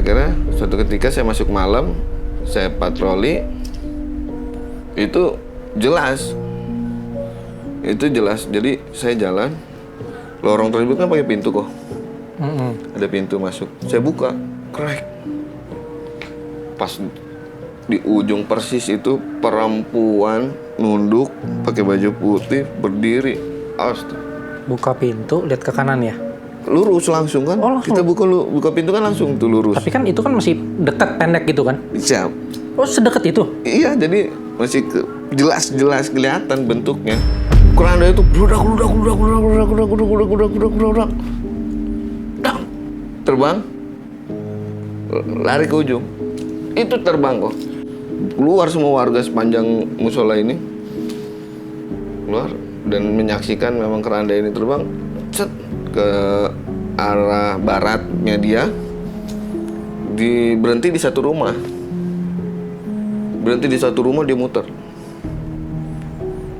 akhirnya suatu ketika saya masuk malam, saya patroli, itu jelas. Jadi saya jalan, lorong tersebut kan pakai pintu kok. Ada pintu masuk. Saya buka, krek. Pas di ujung persis itu perempuan nunduk, pakai baju putih, berdiri. Buka pintu, lihat ke kanan ya? Lurus langsung kan? Oh, langsung. Kita buka pintu kan langsung tuh lurus. Tapi kan itu kan masih dekat, pendek gitu kan? Siap. Oh, sedekat itu? Iya, jadi masih jelas kelihatan bentuknya. Keranda itu bludak. Terbang, lari ke ujung. Itu terbang kok. Keluar semua warga sepanjang musola ini. Keluar dan menyaksikan memang keranda ini terbang ke arah baratnya dia. Berhenti di satu rumah. Dia muter.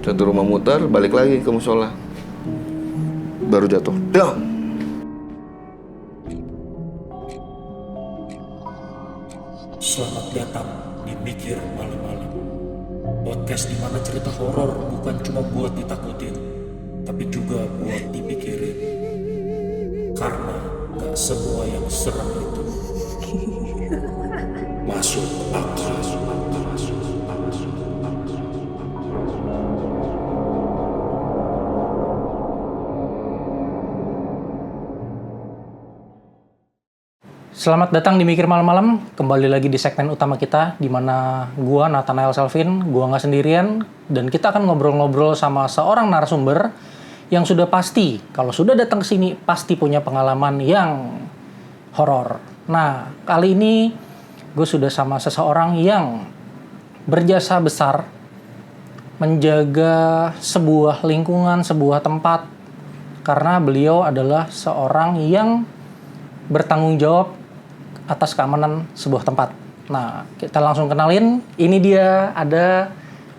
Satu rumah muter, balik lagi ke musola. Baru jatuh. Dam. Selamat datang di Mikir Malam-Malam. Podcast di mana cerita horor bukan cuma buat ditakutin, tapi juga buat dipikirin. Karena gak semua yang serem itu masuk akal. Selamat datang di Mikir Malam-Malam. Kembali lagi di segmen utama kita, di mana gua Nathanael Selvin, gua nggak sendirian, dan kita akan ngobrol-ngobrol sama seorang narasumber yang sudah pasti, kalau sudah datang ke sini pasti punya pengalaman yang horor. Nah, kali ini gue sudah sama seseorang yang berjasa besar menjaga sebuah lingkungan, sebuah tempat, karena beliau adalah seorang yang bertanggung jawab atas keamanan sebuah tempat. Nah, kita langsung kenalin. Ini dia, ada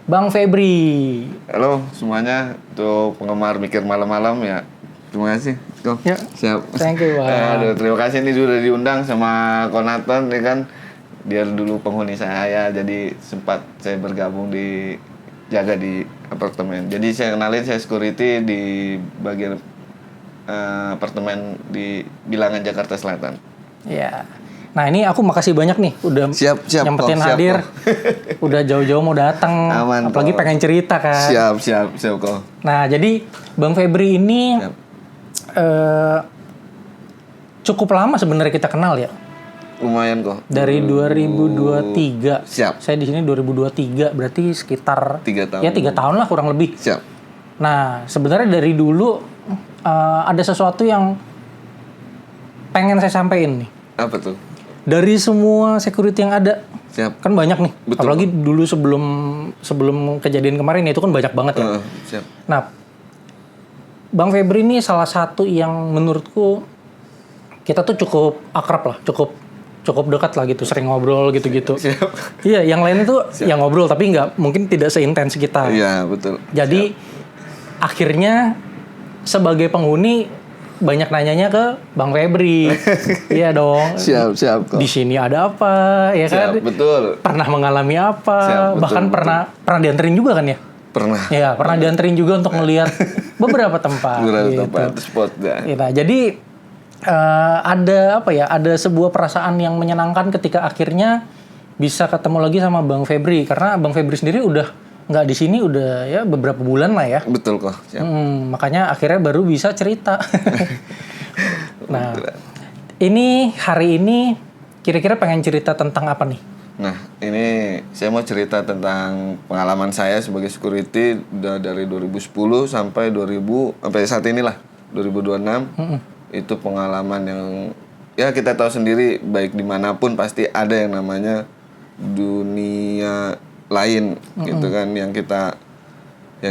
Bang Febri. Halo semuanya, untuk penggemar Mikir Malam-Malam ya. Terima kasih. Go. Ya. Siap. Thank you, Bang. Aduh, terima kasih nih sudah diundang sama Konaton ya kan. Dia dulu penghuni saya, jadi sempat saya bergabung jaga di apartemen. Jadi saya kenalin, saya security di bagian apartemen di Bilangan Jakarta Selatan. Ya. Nah, ini aku makasih banyak nih udah Siap, nyempetin siap, hadir. Udah jauh-jauh mau datang. Aman, apalagi kok. pengen cerita kan. Siap kok. Nah, jadi Bang Febri ini cukup lama sebenarnya kita kenal ya. Lumayan kok. Dari 2023. Siap. Saya di sini 2023, berarti sekitar 3 tahun. Ya 3 tahun lah kurang lebih. Siap. Nah, sebenarnya dari dulu ada sesuatu yang pengen saya sampaikan nih. Apa tuh? Dari semua security yang ada, Siap. kan banyak nih. Betul. Apalagi dulu sebelum kejadian kemarin itu kan banyak banget ya. Siap. Nah, Bang Febri ini salah satu yang menurutku kita tuh cukup akrab lah, cukup dekat lah gitu, sering ngobrol gitu-gitu. Siap. Iya, yang lain itu yang ngobrol tapi mungkin tidak seintens kita. Iya, betul. Jadi akhirnya sebagai penghuni banyak nanyanya ke Bang Febri. Iya dong. Siap kok. Di sini ada apa, ya kan? Siap, betul. Pernah mengalami apa? Siap, betul, Bahkan betul. pernah dianterin juga kan ya? Pernah. Ya, pernah dianterin juga untuk melihat beberapa tempat. Tempat spot dah. Nah, jadi ada apa ya? Ada sebuah perasaan yang menyenangkan ketika akhirnya bisa ketemu lagi sama Bang Febri, karena Bang Febri sendiri udah nggak di sini udah ya beberapa bulan lah ya. Betul kok. Siap. Makanya akhirnya baru bisa cerita. Nah, ini hari ini kira-kira pengen cerita tentang apa nih? Nah, ini saya mau cerita tentang pengalaman saya sebagai security dari 2010 sampai saat inilah 2026. Itu pengalaman yang ya kita tahu sendiri, baik dimanapun pasti ada yang namanya dunia lain gitu kan, yang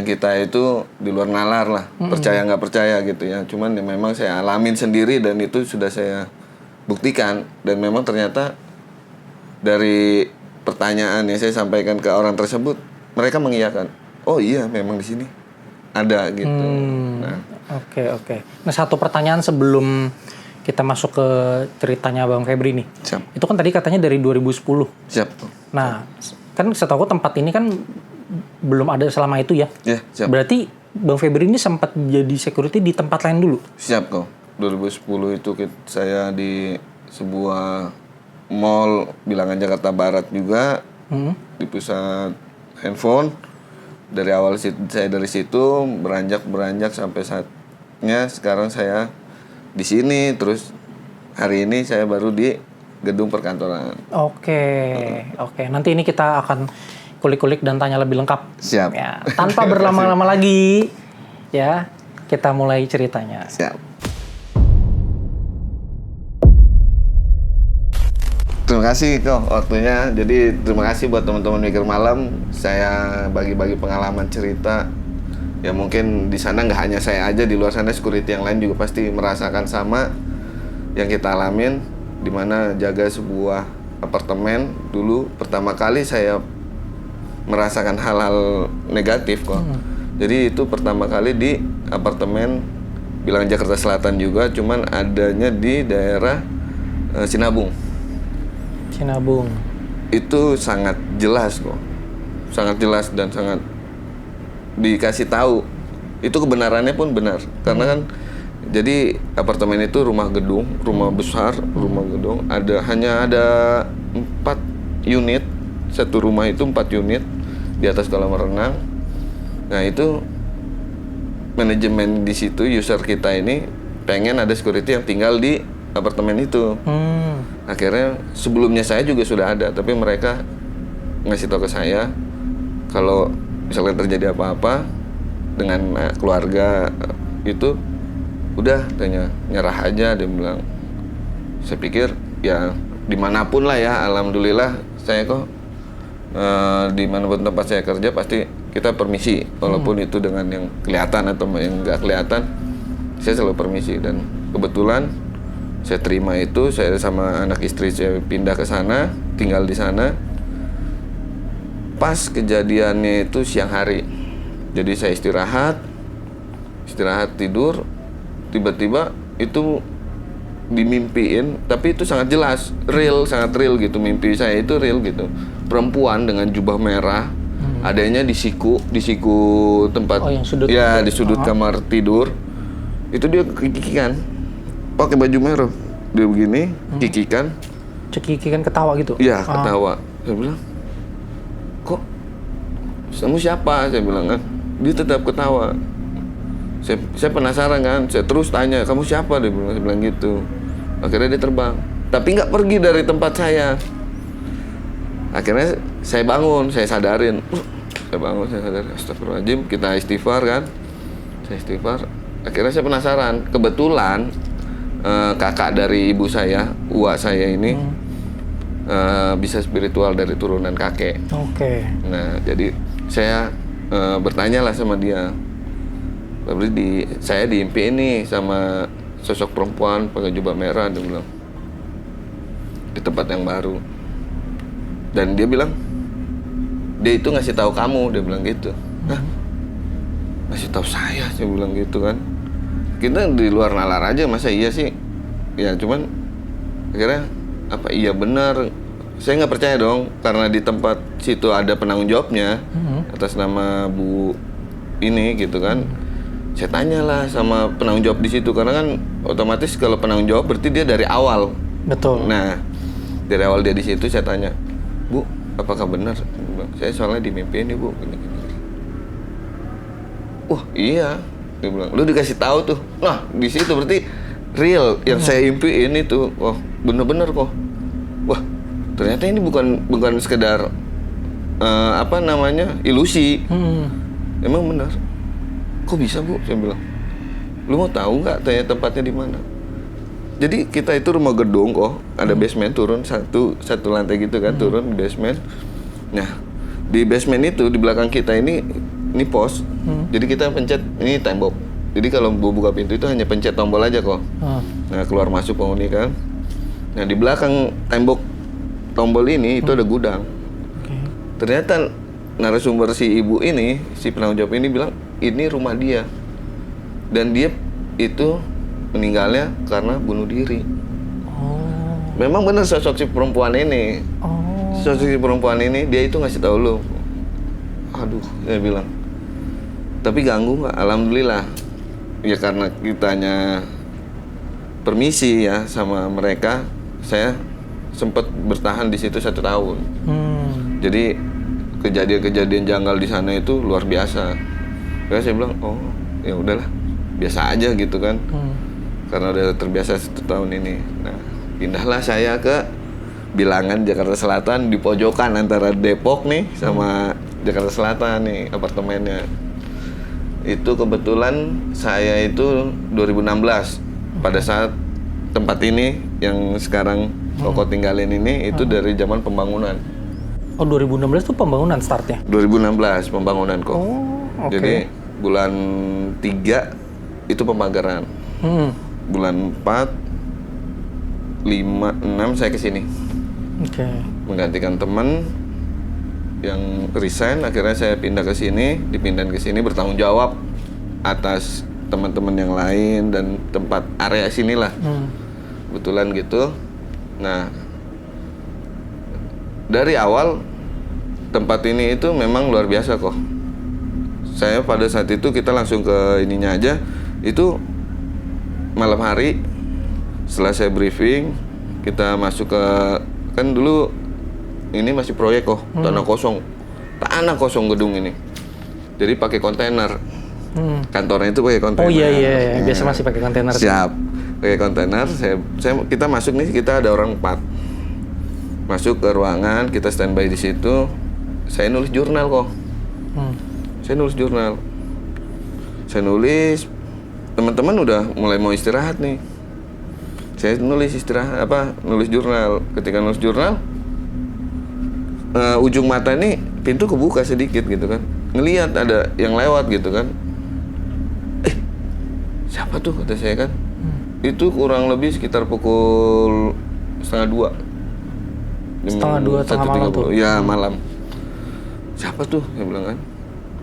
kita itu di luar nalar lah, percaya nggak percaya gitu ya. Cuman ya memang saya alamin sendiri dan itu sudah saya buktikan, dan memang ternyata dari pertanyaan yang saya sampaikan ke orang tersebut, mereka mengiyakan, oh iya memang di sini ada gitu. Nah, Oke. Nah, satu pertanyaan sebelum kita masuk ke ceritanya Bang Febri nih. Siap. Itu kan tadi katanya dari 2010. Siap. Nah, kan setahu aku tempat ini kan belum ada selama itu ya. Ya, siap. Berarti Bang Febri ini sempat jadi security di tempat lain dulu? Siap kok. 2010 itu saya di sebuah mall bilangan Jakarta Barat juga, di pusat handphone. Dari awal saya dari situ beranjak sampai saatnya sekarang saya di sini, terus hari ini saya baru di gedung perkantoran. Oke. Nanti ini kita akan kulik-kulik dan tanya lebih lengkap. Siap. Ya, tanpa berlama-lama lagi, ya kita mulai ceritanya. Siap. Terima kasih kok waktunya. Jadi terima kasih buat teman-teman Mikir Malam. Saya bagi-bagi pengalaman cerita. Ya mungkin di sana nggak hanya saya aja, di luar sana security yang lain juga pasti merasakan sama yang kita alamin. Dimana jaga sebuah apartemen dulu pertama kali saya merasakan hal-hal negatif kok. Jadi itu pertama kali di apartemen bilangan Jakarta Selatan juga, cuman adanya di daerah Sinabung. Itu sangat jelas kok, sangat jelas dan sangat dikasih tahu. Itu kebenarannya pun benar, karena kan jadi apartemen itu rumah gedung, rumah besar, rumah gedung. Hanya ada 4 unit, satu rumah itu 4 unit di atas kolam renang. Nah itu manajemen di situ, user kita ini pengen ada security yang tinggal di apartemen itu. Akhirnya sebelumnya saya juga sudah ada, tapi mereka ngasih tahu ke saya kalau misalnya terjadi apa-apa dengan keluarga itu udah tanya nyerah aja, dia bilang. Saya pikir ya dimanapun lah ya, alhamdulillah saya kok dimanapun tempat saya kerja pasti kita permisi, walaupun itu dengan yang kelihatan atau yang nggak kelihatan, saya selalu permisi. Dan kebetulan saya terima itu, saya sama anak istri saya pindah ke sana, tinggal di sana. Pas kejadiannya itu siang hari. Jadi saya istirahat tidur, tiba-tiba itu dimimpiin, tapi itu sangat jelas, sangat real gitu. Mimpi saya itu real gitu. Perempuan dengan jubah merah, adanya di siku tempat, yang sudut ya di sudut kamar tidur. Itu dia kikikan, pakai baju merah, dia begini, kikikan. Cekikikan ketawa gitu? Iya, ketawa. Saya bilang, kok kamu siapa? Saya bilang kan, dia tetap ketawa. Saya penasaran kan, saya terus tanya, kamu siapa? Dia bilang gitu. Akhirnya dia terbang, tapi nggak pergi dari tempat saya. Akhirnya saya bangun, saya sadarin. Saya sadarin, astagfirullahaladzim, kita istighfar kan. Saya istighfar. Akhirnya saya penasaran, kebetulan kakak dari ibu saya, uak saya ini bisa spiritual dari turunan kakek. Oke. Nah, jadi saya bertanya lah sama dia. Lalu saya diimpiin nih sama sosok perempuan pakai jubah merah, dia bilang, di tempat yang baru. Dan dia bilang, dia itu ngasih tahu kamu, dia bilang gitu. Hah? Ngasih tahu saya bilang gitu kan. Kita di luar nalar aja, masa iya sih? Ya cuman akhirnya apa iya benar. Saya nggak percaya dong, karena di tempat situ ada penanggung jawabnya atas nama Bu ini gitu kan. Saya tanyalah sama penanggung jawab di situ, karena kan otomatis kalau penanggung jawab berarti dia dari awal. Betul. Nah, dari awal dia di situ, saya tanya, Bu, apakah benar? Saya soalnya dimimpiin nih, Bu. Gini. Wah, iya. Dia bilang, lu dikasih tahu tuh. Nah, di situ berarti real yang saya impiin itu. Wah, bener-bener kok. Wah, ternyata ini bukan sekedar ilusi. Emang benar. Kok bisa, Bu? Saya bilang. Lu mau tahu nggak tanya tempatnya di mana? Jadi kita itu rumah gedung kok, ada basement, turun satu lantai gitu kan, turun di basement. Nah, di basement itu di belakang kita ini pos. Jadi kita pencet, ini tembok. Jadi kalau buka pintu itu hanya pencet tombol aja kok. Nah, keluar masuk penghuni kan. Nah, di belakang tembok tombol ini itu ada gudang. Ternyata narasumber si ibu ini, si penanggung jawab ini bilang, ini rumah dia. Dan dia itu meninggalnya karena bunuh diri. Oh. Memang benar sosok si perempuan ini. Oh. Sosok si perempuan ini dia itu ngasih tahu lu. Aduh, saya bilang. Tapi ganggu nggak? Alhamdulillah. Ya karena kitanya permisi ya sama mereka, saya sempat bertahan di situ 1 tahun. Jadi kejadian-kejadian janggal di sana itu luar biasa. Karena saya bilang, oh ya udahlah, biasa aja gitu kan. Karena udah terbiasa 1 tahun ini. Nah, pindahlah saya ke Bilangan Jakarta Selatan di pojokan antara Depok nih sama Jakarta Selatan nih apartemennya. Itu kebetulan saya itu 2016 pada saat tempat ini yang sekarang Koko tinggalin ini itu dari zaman pembangunan. Oh, 2016 tuh pembangunan startnya? 2016 pembangunan kok. Oh, oke. Jadi bulan 3 itu pemagaran. Bulan 4, 5, 6 saya kesini. Oke. Menggantikan teman yang resign, akhirnya saya pindah ke sini, dipindahin ke sini bertanggung jawab atas teman-teman yang lain dan tempat area sinilah. Kebetulan gitu. Nah, dari awal tempat ini itu memang luar biasa kok. Saya pada saat itu kita langsung ke ininya aja. Itu malam hari setelah saya briefing, kita masuk ke, kan dulu ini masih proyek kok, tanah kosong gedung ini. Jadi pakai kontainer. Kantornya itu pakai kontainer. Oh iya, biasa masih pakai kontainer. Siap, pakai kontainer. Kita masuk nih, kita ada orang 4. Masuk ke ruangan, kita standby di situ. Saya nulis jurnal kok. Saya nulis jurnal. Saya nulis, teman-teman udah mulai mau istirahat nih. Saya nulis nulis jurnal. Ketika nulis jurnal, ujung mata nih pintu kebuka sedikit gitu kan. Ngelihat ada yang lewat gitu kan. Siapa tuh kata saya kan. Itu kurang lebih sekitar pukul 1:30. 1:30 tengah malam tuh. Ya malam. Siapa tuh? Saya bilang kan.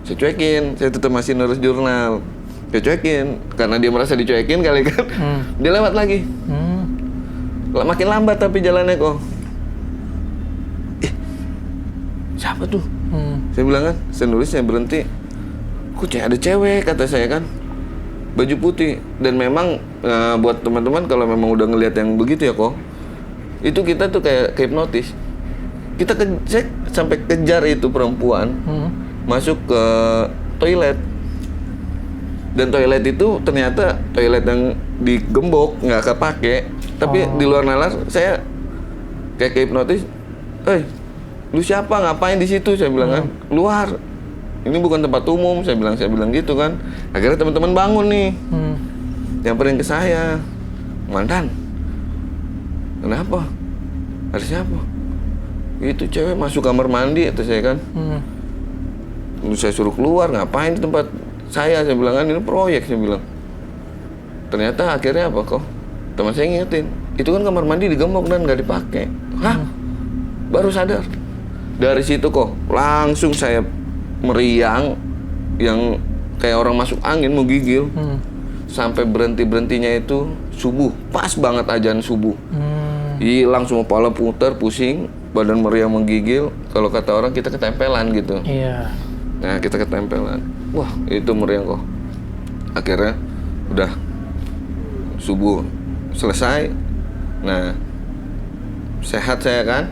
Saya cuekin, saya tetap masih nulis jurnal. Saya cuekin, karena dia merasa dicuekin kali kan. Dia lewat lagi. Makin lambat tapi jalannya kok. Siapa tuh? Saya bilang kan, saya nulis, saya berhenti. Kok ada cewek kata saya kan. Baju putih. Dan memang buat teman-teman kalau memang udah ngelihat yang begitu ya kok, itu kita tuh kayak hipnotis. Saya sampai kejar itu perempuan masuk ke toilet. Dan toilet itu ternyata toilet yang digembok, nggak kepake. Tapi di luar nalar saya kayak hipnotis. Lu siapa? Ngapain di situ? Saya bilang kan, luar. Ini bukan tempat umum. Saya bilang gitu kan. Akhirnya teman-teman bangun nih. Nyamperin ke saya. Mantan. Kenapa? Ada siapa? Itu cewek masuk kamar mandi itu saya kan. Saya suruh keluar, ngapain di tempat saya bilang kan, ini proyek saya bilang. Ternyata akhirnya apa kok? Teman saya ngingetin, itu kan kamar mandi digembok dan nggak dipakai. Hah? Baru sadar. Dari situ kok langsung saya meriang yang kayak orang masuk angin mau gigil. Sampai berhentinya itu subuh, pas banget azan subuh. Hilang semua, kepala putar, pusing, badan meriang menggigil. Kalau kata orang kita ketempelan gitu. Iya. Nah kita ketempelan. Wah itu meriang kok. Akhirnya udah subuh selesai. Nah sehat saya kan.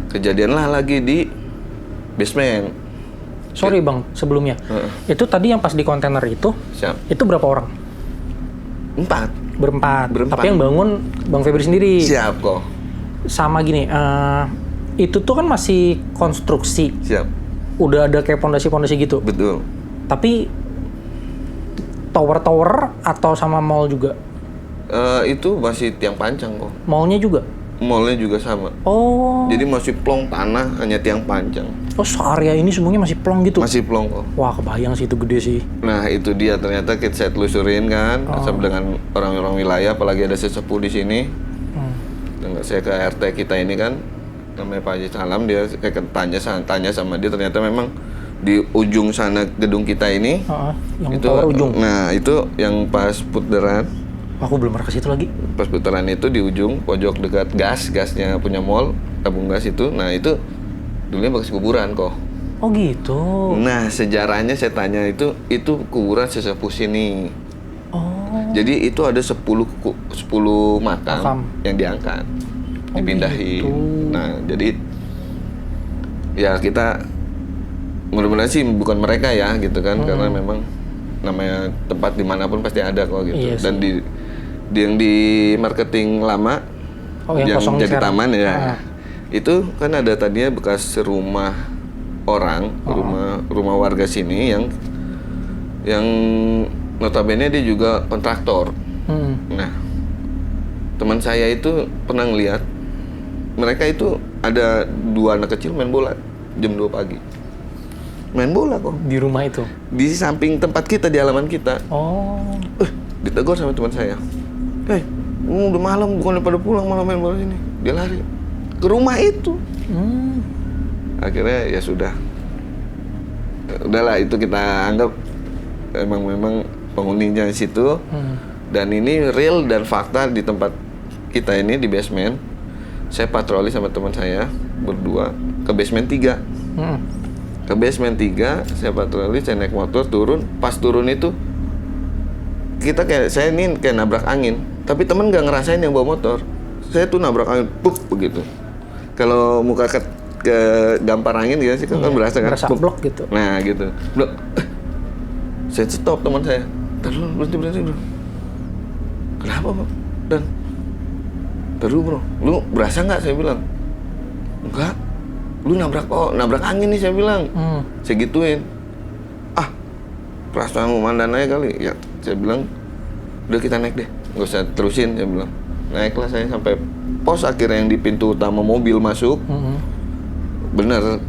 Kejadianlah lagi di basement. Sorry bang, sebelumnya. Itu tadi yang pas di kontainer itu, Siap. itu berapa orang? 4. Berempat. Tapi yang bangun Bang Febri sendiri. Siap kok. Sama gini, itu tuh kan masih konstruksi. Siap. Udah ada kayak pondasi-pondasi gitu. Betul. Tapi tower-tower atau sama mall juga? Itu masih tiang pancang kok. Mallnya juga? Mallnya juga sama. Oh. Jadi masih plong tanah, hanya tiang pancang. Oh, area ini semuanya masih plong gitu? Masih plong kok. Wah, kebayang sih itu gede sih. Nah itu dia, ternyata saya telusurin kan, sama dengan orang-orang wilayah, apalagi ada sesepuh di sini. Dan saya ke RT kita ini kan, namanya Pak Haji Salam, dia tanya sama dia, ternyata memang di ujung sana gedung kita ini, Yang itu tower ujung. Nah itu yang pas putderan Aku belum pernah ke situ lagi. Pas putaran itu di ujung pojok dekat gasnya punya mall, tabung gas itu. Nah itu dulunya bekas kuburan kok. Oh gitu. Nah sejarahnya saya tanya itu kuburan sesepuh sini. Oh. Jadi itu ada 10 makam yang diangkat, dipindahin. Gitu. Nah jadi ya kita mudah-mudahan sih bukan mereka ya gitu kan, karena memang namanya tempat dimanapun pasti ada kok gitu. Iya Dan di yang di marketing lama yang kosong jadi sekarang. taman ya. Itu kan ada tadinya bekas rumah orang, rumah warga sini yang notabene dia juga kontraktor. Nah, teman saya itu pernah ngeliat mereka itu ada 2 anak kecil main bola jam 2 pagi. Main bola kok Di rumah itu. di samping tempat kita, di halaman kita. Oh. Ditegur sama teman saya. Udah malam, bukan pada pulang malah main bola sini. Dia lari ke rumah itu. Akhirnya ya sudah. Udahlah itu kita anggap memang penghuninya di situ. Dan ini real dan fakta di tempat kita ini di basement. Saya patroli sama teman saya berdua ke basement 3. Ke basement 3 saya patroli, saya naik motor turun. Pas turun itu saya ini kayak nabrak angin, tapi temen nggak ngerasain yang bawa motor. Saya tuh nabrak angin, pup begitu. Kalau muka ke gampar angin gitu sih kan berasa kan, berasa blok gitu. Nah gitu, blok. Saya stop teman saya. Terus berhenti bro. Kenapa bang? Dan terus bro, lu berasa nggak? Saya bilang, enggak. Lu nabrak angin nih saya bilang. Saya gituin. Perasaan komandan aja kali. Ya, saya bilang, udah kita naik deh. Nggak usah terusin, saya bilang. Naiklah saya sampai pos akhirnya yang di pintu utama mobil masuk. Bener,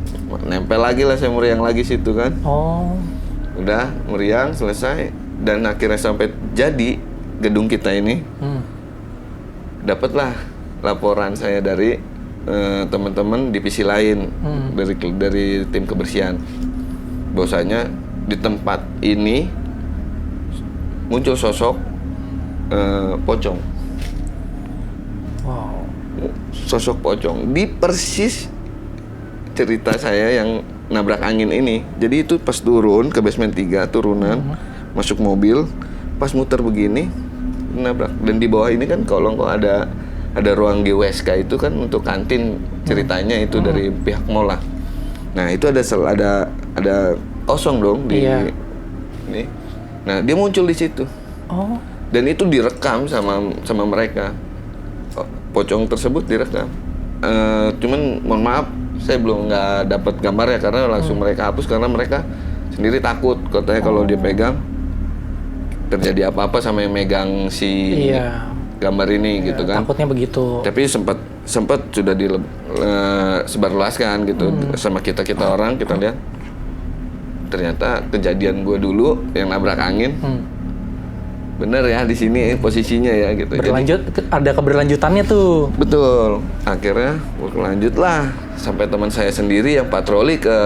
nempel lagi lah saya meriang lagi situ kan. Oh. Udah, meriang, selesai. Dan akhirnya sampai jadi gedung kita ini. Dapatlah laporan saya dari teman-teman divisi lain dari tim kebersihan. Bahwasanya di tempat ini muncul sosok pocong. Wow. Sosok pocong di persis cerita saya yang nabrak angin ini. Jadi itu pas turun ke basement 3 turunan, masuk mobil, pas muter begini nabrak. Dan di bawah ini kan kolong kok ada ruang GWSK itu kan untuk kantin ceritanya itu dari pihak mall lah. Nah itu ada kosong dong di ini. Nah dia muncul di situ. Oh. Dan itu direkam sama mereka. Pocong tersebut direkam. Cuman mohon maaf saya belum nggak dapat gambarnya karena langsung mereka hapus karena mereka sendiri takut katanya kalau dia pegang terjadi apa-apa sama yang megang si gambar ini gitu kan. Takutnya begitu. Tapi sempat sudah disebarluaskan gitu sama kita orang, kita lihat ternyata kejadian gue dulu yang nabrak angin bener ya di sini posisinya ya gitu. Berlanjut. Jadi, ada keberlanjutannya tuh. Betul. Akhirnya berlanjut lah sampai teman saya sendiri yang patroli ke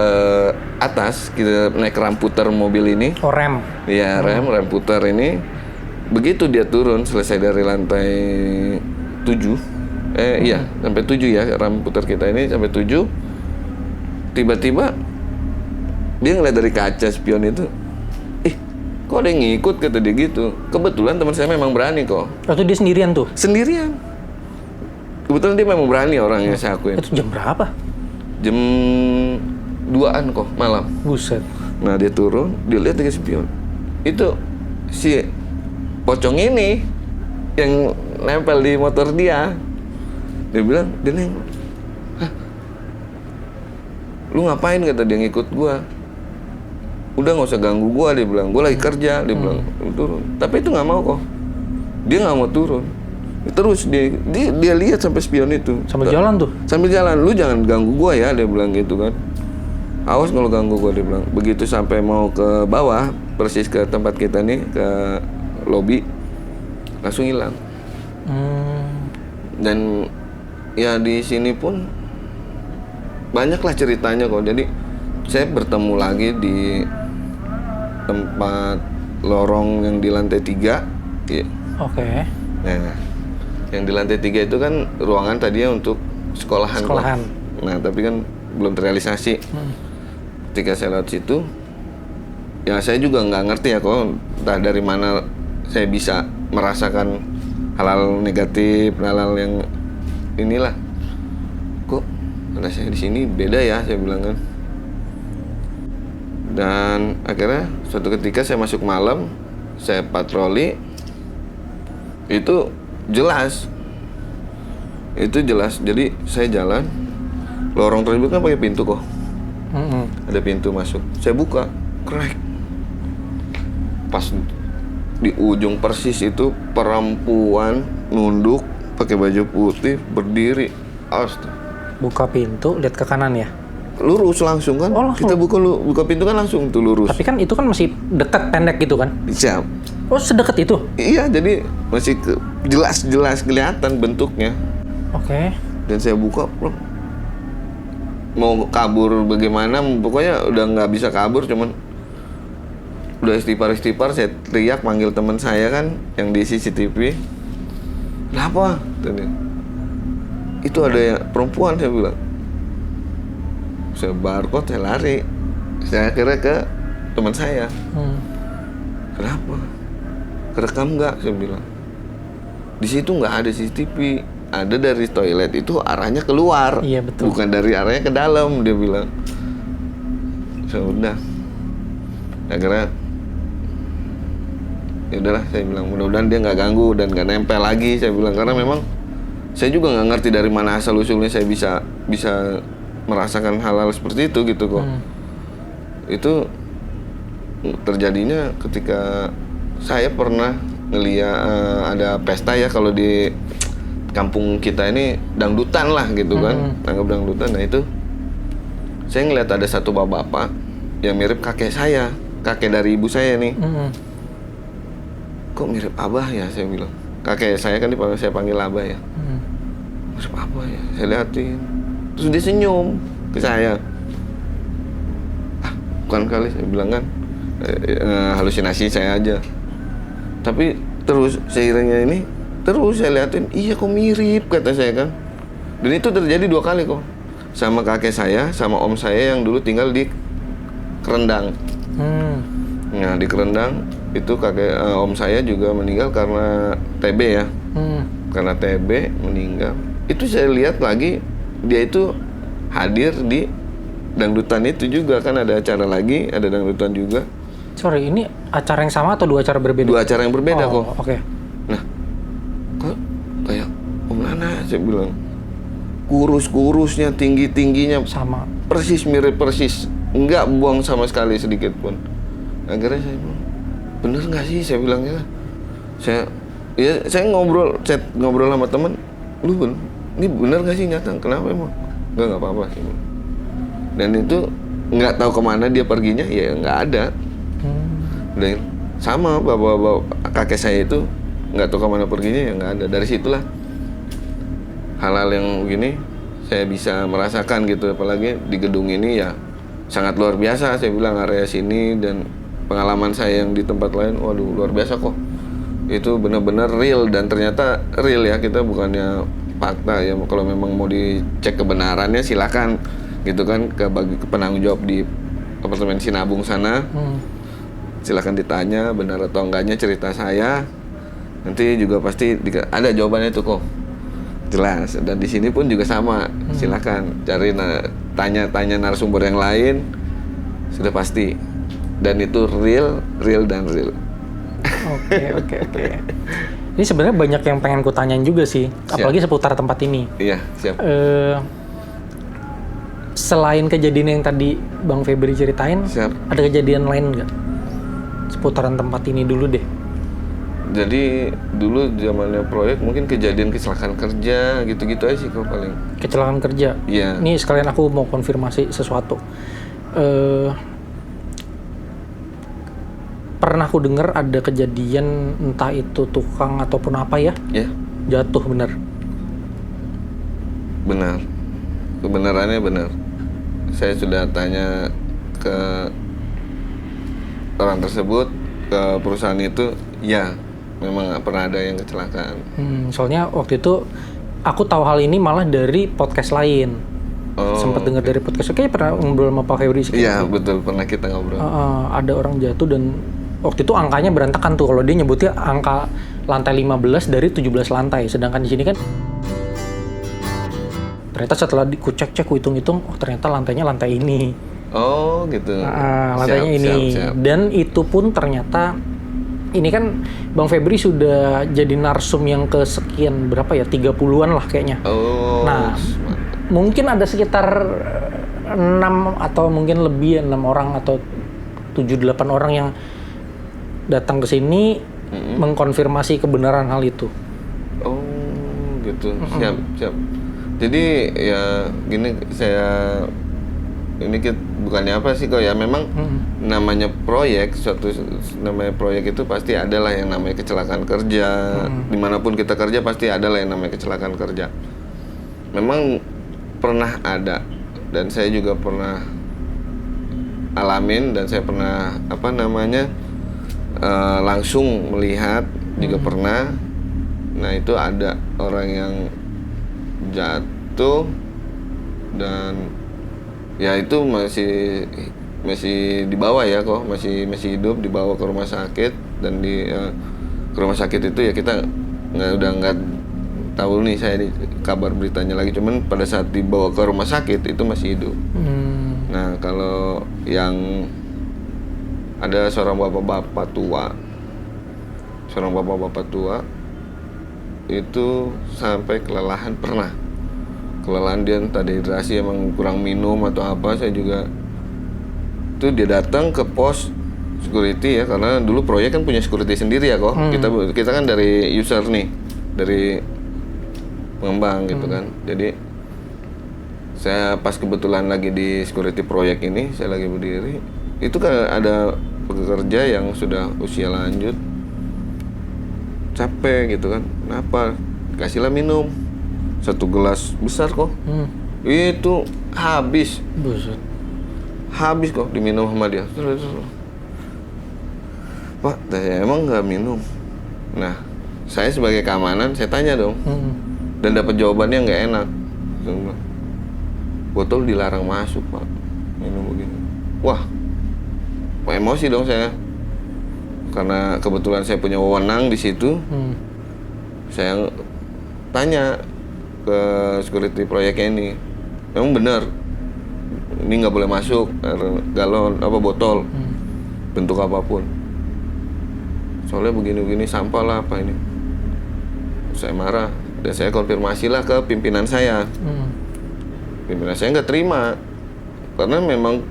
atas, kita naik rem puter mobil ini. Oh, rem. Iya, rem puter ini. Begitu dia turun selesai dari lantai 7. Iya, sampai 7 ya rem puter kita ini sampai 7. Tiba-tiba dia ngeliat dari kaca spion itu, kok ada yang ngikut kata dia gitu. Kebetulan teman saya memang berani kok. Waktu dia sendirian tuh? Sendirian. Kebetulan dia memang berani orangnya, saya akuin. Itu jam berapa? Jam 2-an kok malam. Buset. Nah dia turun, dia lihat dari spion. Itu si pocong ini yang nempel di motor dia. Dia bilang, dia nengok. Hah? Lu ngapain kata dia ngikut gua? Udah nggak usah ganggu gua, dia bilang. Gua lagi kerja, dia bilang. Turun. Tapi itu nggak mau kok. Dia nggak mau turun. Terus dia lihat sampai spion itu. Sambil jalan tuh? Sambil jalan. Lu jangan ganggu gua ya, dia bilang gitu kan. Awas kalau ganggu gua, dia bilang. Begitu sampai mau ke bawah, persis ke tempat kita nih, ke lobi, langsung hilang. Dan ya di sini pun banyaklah ceritanya kok. Jadi saya bertemu lagi di tempat lorong yang di lantai 3. Oke. Nah, yang di lantai 3 itu kan ruangan tadinya untuk sekolahan. Nah, tapi kan belum terrealisasi. Ketika saya lewat situ, ya saya juga nggak ngerti ya kok entah dari mana saya bisa merasakan hal-hal negatif, hal-hal yang inilah. Kok ada saya di sini beda ya, saya bilang kan. Dan akhirnya suatu ketika saya masuk malam, saya patroli, itu jelas. Jadi saya jalan, lorong tersebut kan pakai pintu kok. Ada pintu masuk. Saya buka, krek. Pas di ujung persis itu perempuan nunduk, pakai baju putih, berdiri. Astaga. Buka pintu, lihat ke kanan ya. Lurus langsung kan? Oh, langsung. Kita buka pintu kan langsung tuh lurus. Tapi kan itu kan masih dekat, pendek gitu kan? Siap. Oh, sedekat itu? Iya, jadi masih jelas kelihatan bentuknya. Oke. Dan saya buka, mau kabur bagaimana, pokoknya udah nggak bisa kabur, cuman udah istighfar, saya teriak manggil teman saya kan yang di CCTV. Kenapa? Tadi itu ada yang perempuan, saya bilang. Saya barcode, saya lari. Saya akhirnya ke teman saya. Kenapa? Kerekam nggak? Saya bilang. Di situ nggak ada CCTV. Ada dari toilet itu arahnya keluar. Iya, betul. Bukan dari arahnya ke dalam, dia bilang. Sudah. Akhirnya ya udahlah, saya bilang mudah-mudahan dia nggak ganggu dan nggak nempel lagi, saya bilang, karena memang saya juga nggak ngerti dari mana asal usulnya saya bisa merasakan hal-hal seperti itu gitu kok. Itu terjadinya ketika saya pernah ngeliat ada pesta ya, kalau di kampung kita ini dangdutan lah gitu kan, anggap dangdutan. Nah itu saya ngeliat ada satu bapak yang mirip kakek saya, kakek dari ibu saya nih. Kok mirip abah ya, saya bilang. Kakek saya kan saya panggil abah ya. Mirip abah ya, saya liatin. Terus dia senyum ke saya. Bukan kali, saya bilang kan halusinasi saya aja. Tapi terus seiringnya ini, terus saya liatin, iya kok mirip, kata saya kan. Dan itu terjadi 2 kali kok. Sama kakek saya, sama om saya yang dulu tinggal di Kerendang. Nah di Kerendang itu kakek om saya juga meninggal karena TB ya. Karena TB meninggal. Itu saya lihat lagi, dia itu hadir di dangdutan itu juga kan, ada acara lagi, ada dangdutan juga. Sorry, ini acara yang sama atau 2 acara berbeda? 2 acara yang berbeda kok. Oke. Nah, kok kayak Om Nana, saya bilang. Kurus-kurusnya, tinggi-tingginya. Sama. Persis, mirip persis. Enggak buang sama sekali sedikit pun. Akhirnya saya bilang, bener nggak sih, saya bilangnya. Saya ngobrol sama teman. Ini bener nggak sih nyata? Kenapa emang? Nggak apa-apa sih. Dan itu nggak tahu kemana dia perginya, ya nggak ada. Dan sama bapak kakek saya itu nggak tahu kemana perginya, ya nggak ada. Dari situlah hal-hal yang begini saya bisa merasakan gitu, apalagi di gedung ini ya sangat luar biasa. Saya bilang area sini dan pengalaman saya yang di tempat lain, waduh luar biasa kok. Itu benar-benar real, dan ternyata real ya, kita bukannya fakta ya. Kalau memang mau dicek kebenarannya silakan gitu kan, ke penanggung jawab di apartemen Sinabung sana. Silakan ditanya benar atau enggaknya cerita saya. Nanti juga pasti ada jawabannya tuh kok. Jelas. Dan di sini pun juga sama. Silakan cari tanya narasumber yang lain. Sudah pasti. Dan itu real dan real. Oke. Ini sebenarnya banyak yang pengen ku tanyain juga sih, apalagi seputar tempat ini. Iya, siap. Selain kejadian yang tadi Bang Febri ceritain, ada kejadian lain nggak seputaran tempat ini dulu deh? Jadi dulu zamannya proyek mungkin kejadian kecelakaan kerja gitu-gitu aja sih kok paling. Kecelakaan kerja? Iya. Ini sekalian aku mau konfirmasi sesuatu. Pernah aku dengar ada kejadian, entah itu tukang ataupun apa ya, jatuh, benar? Benar. Kebenarannya benar. Saya sudah tanya ke orang tersebut, ke perusahaan itu, ya memang nggak pernah ada yang kecelakaan. Soalnya waktu itu aku tahu hal ini malah dari podcast lain. Sempat dengar dari podcast. Kayaknya pernah ngobrol sama Pak Febri sih. Iya betul, pernah kita ngobrol. Ada orang jatuh dan waktu itu angkanya berantakan tuh. Kalau dia nyebutnya angka lantai 15 dari 17 lantai. Sedangkan di sini kan ternyata setelah ku cek ku hitung-hitung, oh ternyata lantainya lantai ini. Oh gitu. Lantainya ini. Siap. Dan itu pun ternyata ini kan Bang Febri sudah jadi narsum yang kesekian berapa ya? 30-an lah kayaknya. Oh. Nah, mungkin ada sekitar 6 atau mungkin lebih 6 orang atau 7-8 orang yang datang ke sini mengkonfirmasi kebenaran hal itu. Oh, gitu. Siap. Jadi ya gini ini bukannya apa sih kok ya, memang namanya proyek itu pasti adalah yang namanya kecelakaan kerja. Dimanapun kita kerja pasti adalah yang namanya kecelakaan kerja. Memang pernah ada dan saya juga pernah alamin dan saya pernah langsung melihat juga pernah. Nah itu ada orang yang jatuh dan ya itu masih dibawa ya kok, masih hidup, dibawa ke rumah sakit dan ke rumah sakit itu ya kita udah nggak tahu nih saya kabar beritanya lagi, cuman pada saat dibawa ke rumah sakit itu masih hidup. Nah kalau yang ada seorang bapak-bapak tua itu sampai kelelahan, pernah kelelahan, dia entah dehidrasi emang kurang minum atau apa. Saya juga itu dia datang ke pos security ya, karena dulu proyek kan punya security sendiri ya kok. Kita kan dari user nih, dari pengembang gitu kan. Jadi saya pas kebetulan lagi di security proyek ini, saya lagi berdiri, itu kan ada pekerja yang sudah usia lanjut, capek gitu kan, kenapa? Kasihlah minum 1 gelas besar kok. Itu habis. Buset. Habis kok diminum sama dia. Pak, saya emang nggak minum. Nah, saya sebagai keamanan saya tanya dong, dan dapat jawabannya nggak enak. Botol dilarang masuk pak, minum begini. Wah, emosi dong saya, karena kebetulan saya punya wewenang di situ. Saya tanya ke security proyeknya ini, memang benar ini nggak boleh masuk galon apa botol bentuk apapun, soalnya begini sampah lah apa ini. Saya marah dan saya konfirmasi lah ke pimpinan saya. Pimpinan saya nggak terima karena memang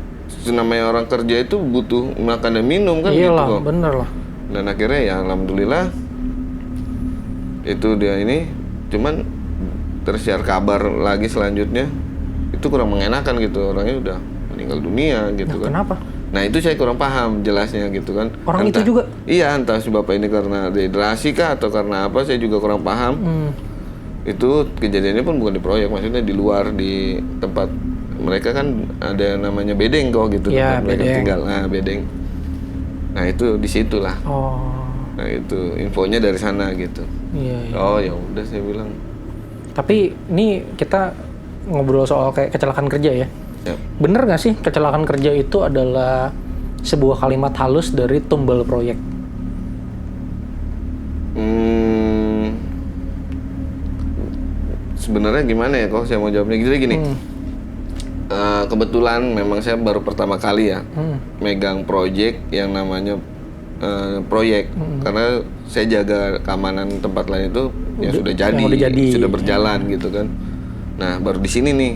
namanya orang kerja itu butuh makan dan minum kan. Iyalah, gitu kok. Bener lah. Dan akhirnya ya alhamdulillah itu dia ini, cuman tersiar kabar lagi selanjutnya itu kurang mengenakan gitu, orangnya udah meninggal dunia gitu kan. Kenapa? Nah itu saya kurang paham jelasnya gitu kan. Orang itu juga? Iya, entah si bapak ini karena dehidrasi kah atau karena apa, saya juga kurang paham. Itu kejadiannya pun bukan di proyek, maksudnya di luar, di tempat mereka kan ada namanya bedeng kok gitu, ya, tempat mereka bedeng. tinggal. Nah bedeng. Nah itu di situlah. Oh. Nah itu infonya dari sana gitu. Iya. Oh ya udah saya bilang. Tapi ini kita ngobrol soal kayak kecelakaan kerja ya. Yep. Bener nggak sih kecelakaan kerja itu adalah sebuah kalimat halus dari tumbal proyek? Sebenarnya gimana ya kok saya mau jawabnya, jadi gini. Kebetulan memang saya baru pertama kali ya megang proyek yang namanya proyek, karena saya jaga keamanan tempat lain itu yang sudah jadi, sudah berjalan gitu kan. Nah baru di sini nih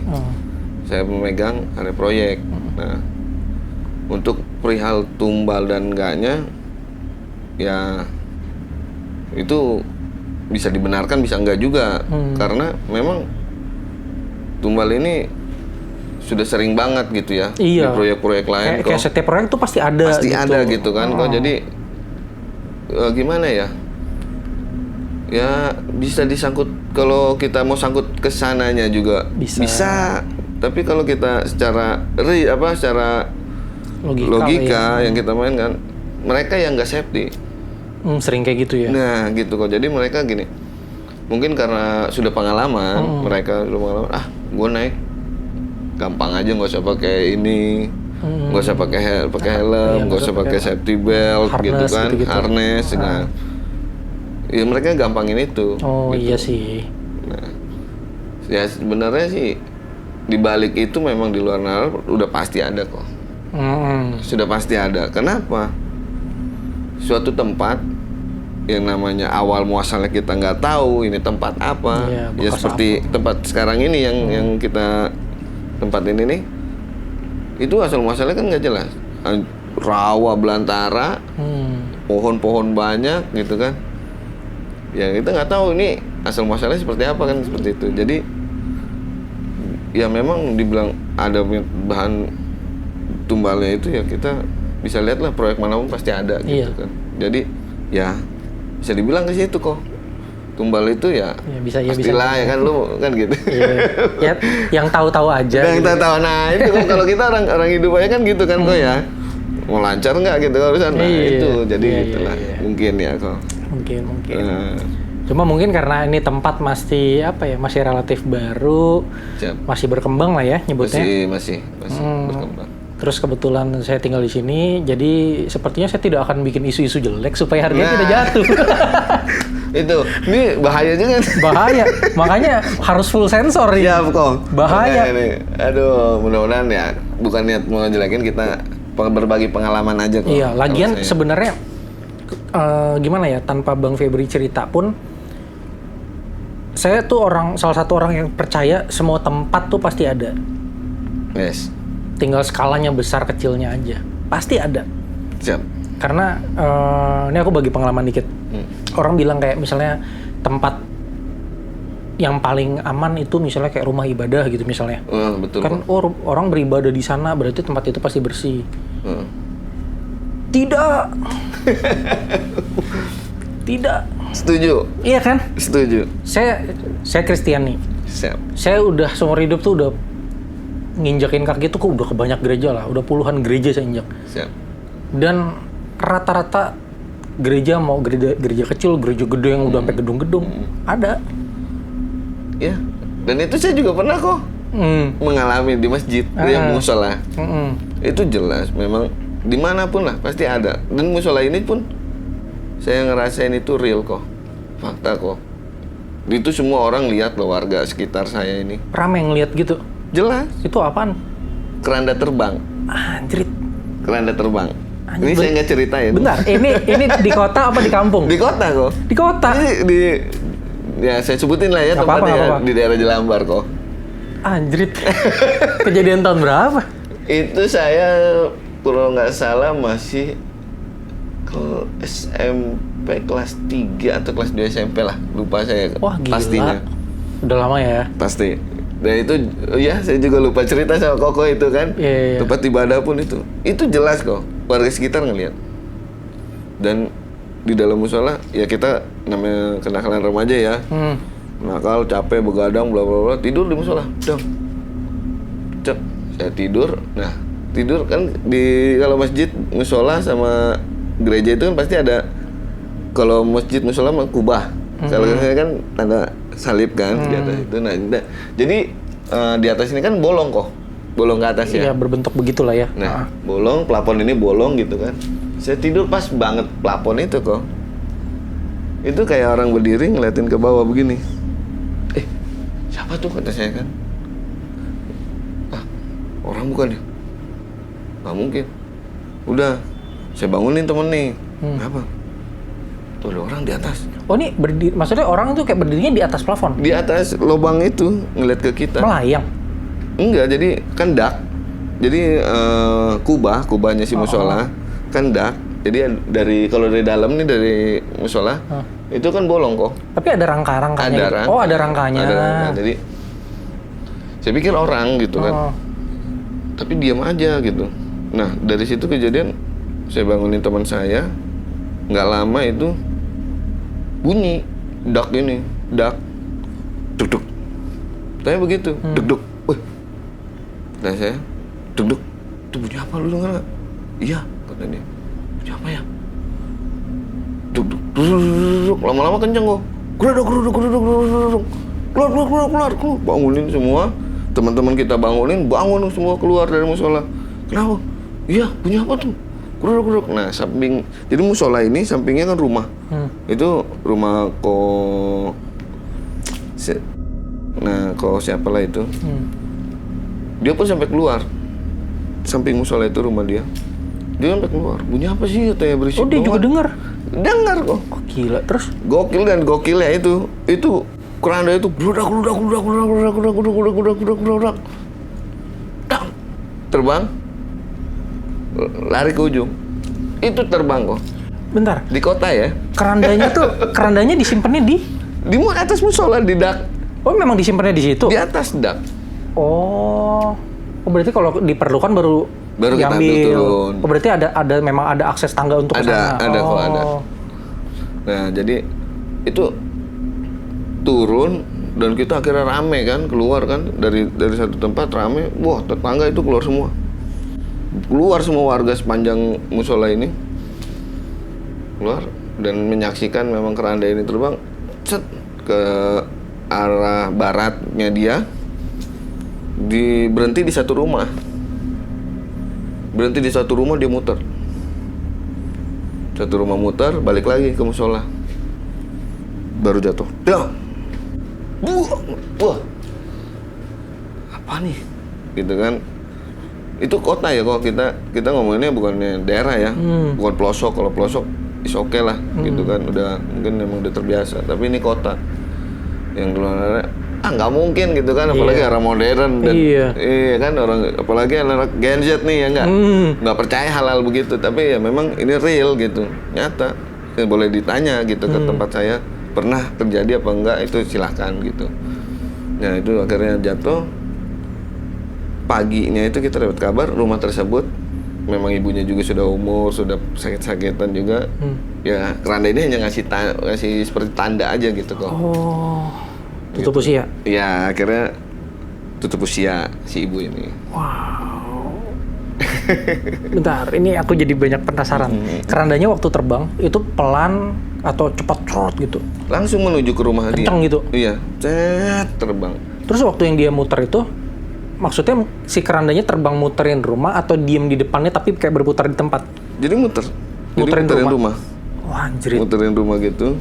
saya memegang area proyek. Nah untuk perihal tumbal dan enggaknya ya itu bisa dibenarkan bisa enggak juga, karena memang tumbal ini sudah sering banget gitu ya. Iya. Di proyek-proyek lain kok. Kayak setiap proyek tuh pasti ada. Pasti gitu. Ada gitu kan. Kok jadi gimana ya? Ya bisa disangkut, kalau kita mau sangkut ke sananya juga bisa. Tapi kalau kita secara logika yang kita mainkan, mereka yang nggak safety. Sering kayak gitu ya. Nah gitu kok. Jadi mereka gini, mungkin karena sudah pengalaman, mereka sudah pengalaman. Gue naik gampang aja, nggak usah pakai ini, nggak usah pakai helm, nggak usah pakai safety belt, harness, gitu kan, gitu-gitu. harness. Nah, ya mereka gampangin itu. Oh gitu. iya sih. Nah, ya sebenarnya sih di balik itu memang di luar nalar udah pasti ada kok. Sudah pasti ada. Kenapa? Suatu tempat yang namanya awal muasalnya kita nggak tahu ini tempat apa. Iya, Ya bekas seperti tempat sekarang ini yang kita tempat ini nih. Itu asal muasalnya kan nggak jelas. Rawa belantara, pohon-pohon banyak gitu kan. Ya kita nggak tahu ini asal muasalnya seperti apa kan, seperti itu. Jadi ya memang dibilang ada bahan tumbalnya itu ya kita bisa lihat lah proyek manapun pasti ada gitu kan. Jadi ya bisa dibilang ke situ kok. Tumbal itu ya, bisa pastilah ya kan lu kan gitu. Iya. Ya, yang tahu-tahu aja. Yang gitu. tahu nah itu kan kalau kita orang hidup aja kan gitu kan kok ya. Mau lancar nggak gitu kalau sana itu jadi gitulah. Mungkin ya kok. Mungkin. Cuma mungkin karena ini tempat masih masih relatif baru, masih berkembang lah ya nyebutnya. Masih berkembang. Terus kebetulan saya tinggal di sini, jadi sepertinya saya tidak akan bikin isu-isu jelek supaya harganya tidak jatuh. Itu, ini bahaya juga. Bahaya, makanya harus full sensor nih. Ya kok. Bahaya. Aduh, mudah-mudahan ya bukan niat mau ngejelekin, kita berbagi pengalaman aja kok. Iya, lagian sebenarnya gimana ya, tanpa Bang Febri cerita pun saya tuh salah satu orang yang percaya semua tempat tuh pasti ada. Yes. Tinggal skalanya besar kecilnya aja. Pasti ada. Siap. Karena ini aku bagi pengalaman dikit. Orang bilang kayak misalnya tempat yang paling aman itu misalnya kayak rumah ibadah gitu misalnya. Betul. Kan orang beribadah di sana berarti tempat itu pasti bersih. Tidak. Tidak. Setuju. Iya kan? Setuju. Saya Kristian nih. Siap. Saya udah seumur hidup tuh udah nginjakin kaki tuh udah ke banyak gereja lah. Udah puluhan gereja saya injak. Siap. Dan rata-rata gereja mau gereja kecil, gereja gede yang udah sampai gedung-gedung ada. Ya. Dan itu saya juga pernah kok mengalami di masjid yang musola. Itu jelas memang dimanapun lah pasti ada. Dan musola ini pun saya ngerasain itu real kok, fakta kok. Itu semua orang lihat loh, warga sekitar saya ini. Rame ngeliat gitu. Jelas. Itu apaan? Keranda terbang. Anjrit. Keranda terbang. Ini saya nggak ceritain. Bentar, ini di kota apa di kampung? Di kota kok. Di kota. Ya saya sebutin lah ya tempatnya di daerah Jelambar kok. Anjrit. Kejadian tahun berapa? Itu saya kalau nggak salah masih ke SMP kelas 3 atau kelas 2 SMP lah, lupa saya. Wah gila. Pastinya. Udah lama ya? Pasti. Dan itu ya saya juga lupa cerita sama Koko itu kan. Iya. Tempat ibadah pun itu jelas kok, warga sekitar ngelihat. Dan di dalam musola ya kita namanya kenakalan remaja ya. Nakal, capek, begadang, bla bla bla, tidur di musola. Dong. Cek, saya tidur. Nah, tidur kan di kalau masjid, musola sama gereja itu kan pasti ada. Kalau masjid musola mah kubah. Kalau saya kan tanda salib kan di atas itu. Nah, jadi di atas ini kan bolong kok. Bolong ke atas ya. Iya, berbentuk begitulah ya. Nah, bolong, plafon ini bolong gitu kan. Saya tidur pas banget plafon itu kok. Itu kayak orang berdiri ngeliatin ke bawah begini. Siapa tuh kata saya kan? Orang bukan ya? Nggak mungkin. Udah, saya bangunin temen nih. Kenapa? Tuh ada orang di atas. Oh ini berdiri, maksudnya orang tuh kayak berdirinya di atas plafon? Di atas lubang itu ngeliat ke kita. Melayang? Enggak, jadi kan dak. Jadi kubahnya si musola kan dak. Jadi kalau dari dalam nih dari musola itu kan bolong kok. Tapi ada rangka-rangkanya. Ada gitu. rangka. Oh ada rangkanya. Ada rangka. Jadi saya pikir orang gitu kan. Tapi diam aja gitu. Nah dari situ kejadian saya bangunin teman saya. Nggak lama itu bunyi dak ini, dak, duk duk. Saya begitu, duk duk. Wih, dan saya duk duk. Itu bunyi apa lu dengar nggak? Iya, kata dia. Bunyi apa ya? Duk, lama-lama kenceng kok. Geruduk. Keluar. Bangunin semua. Teman-teman kita bangun semua keluar dari musola. Kenapa? Iya, bunyi apa tuh? Geruduk. Nah, jadi musola ini sampingnya kan rumah. Itu rumah siapa lah itu. Dia pun sampai keluar. Samping musola itu rumah dia. Dia sampai keluar. Bunyi apa sih? Katanya berisik. Oh, dia juga dengar. Dengar kok. Oh, gila. Terus Gokilnya itu keranda itu geludak. Dang. Terbang. Lari ke ujung. Itu terbang kok. bentar. Di kota ya. Kerandanya disimpannya di atas musola di dak. Oh, memang disimpannya di situ. Di atas dak. Oh, berarti kalau diperlukan baru kita ambil turun. Oh, berarti memang ada akses tangga untuk ke sana. Ada kok ada. Nah, jadi itu turun dan kita akhirnya rame kan, keluar kan dari satu tempat rame. Wah, tetangga itu keluar semua. Keluar semua warga sepanjang musola ini. Keluar dan menyaksikan memang keranda ini terbang ke arah baratnya dia. Berhenti di satu rumah. Dia muter. Satu rumah muter, balik lagi ke musola. Baru jatuh. Dah. Wah. Apa nih? Gitu kan. Itu kota ya kok kita ngomonginnya bukannya daerah ya. Bukan pelosok. Kalau pelosok is oke lah gitu kan. Mungkin memang udah terbiasa. Tapi ini kota. Yang keluar nggak mungkin gitu kan, apalagi orang modern dan iya kan apalagi anak Gen Z nih ya nggak percaya hal-hal begitu, tapi ya memang ini real gitu, nyata. Boleh ditanya gitu ke tempat saya pernah terjadi apa enggak, itu silahkan gitu. Nah itu akhirnya jatuh. Paginya itu kita dapat kabar rumah tersebut memang ibunya juga sudah umur, sudah sakit-sakitan juga. Ya keranda ini hanya ngasih seperti tanda aja gitu kok. Tutup usia? Ya, akhirnya tutup usia si ibu ini. Wow. Bentar, ini aku jadi banyak penasaran. Kerandanya waktu terbang, itu pelan atau cepat trot gitu? Langsung menuju ke rumah dia. Kenceng gitu? Iya, terbang. Terus waktu yang dia muter itu, maksudnya si kerandanya terbang muterin rumah atau diem di depannya tapi kayak berputar di tempat? Jadi muterin rumah. Wah, anjir. Muterin rumah gitu.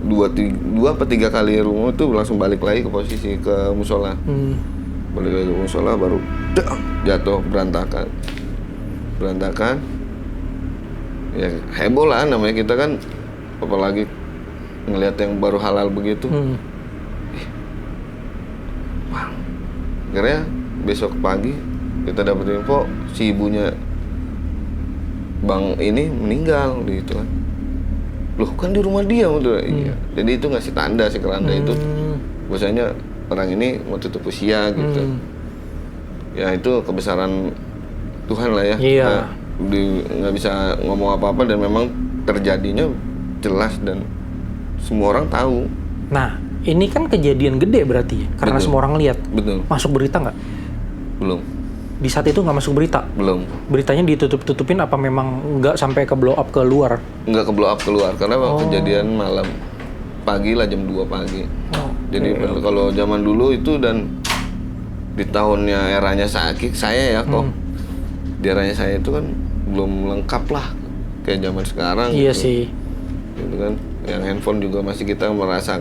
Dua apa tiga kali rumah itu langsung balik lagi ke posisi ke musola. Balik lagi ke musola baru jatuh berantakan. Ya heboh lah namanya kita kan, apalagi ngelihat yang baru halal begitu. Wah. Akhirnya besok pagi kita dapat info si ibunya bang ini meninggal gitu kan. Loh kan di rumah dia betul. Iya. Jadi itu ngasih tanda si keranda itu bahwasanya orang ini mau tutup usia gitu. Ya itu kebesaran Tuhan lah ya. Iya. Nggak bisa ngomong apa-apa dan memang terjadinya jelas dan semua orang tahu. Nah ini kan kejadian gede berarti ya, karena semua orang lihat. Betul. Masuk berita nggak? Belum. Di saat itu nggak masuk berita? Belum. Beritanya ditutup-tutupin apa memang nggak sampai ke blow up keluar? Nggak ke blow up keluar, karena kejadian malam. Pagi lah jam 2 pagi. Jadi kalau zaman dulu itu dan di tahunnya eranya saya ya kok. Di eranya saya itu kan belum lengkap lah kayak zaman sekarang. Iya gitu. sih. Gitu kan. Yang handphone juga masih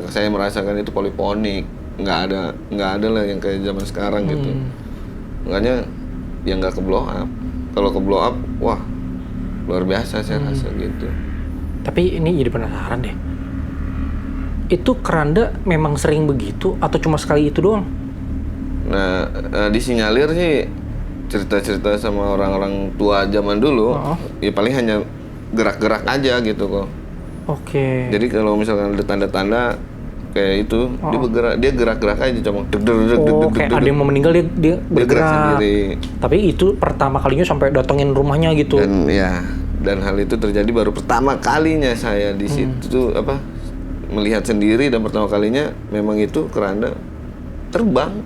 saya merasakan itu poliponik. Nggak ada lah yang kayak zaman sekarang gitu. Makanya yang nggak ke blow up. Kalau ke blow up, wah luar biasa saya rasa gitu. Tapi ini jadi penasaran deh. Itu keranda memang sering begitu atau cuma sekali itu doang? Nah, disinyalir sih cerita-cerita sama orang-orang tua zaman dulu, ya paling hanya gerak-gerak aja gitu kok. Oke. Jadi kalau misalkan ada tanda-tanda kayak itu, dia gerak-gerak aja cuma kayak ada yang mau meninggal dia bergerak sendiri. Tapi itu pertama kalinya sampai datengin rumahnya gitu. Dan hal itu terjadi baru pertama kalinya saya di situ melihat sendiri, dan pertama kalinya memang itu keranda terbang.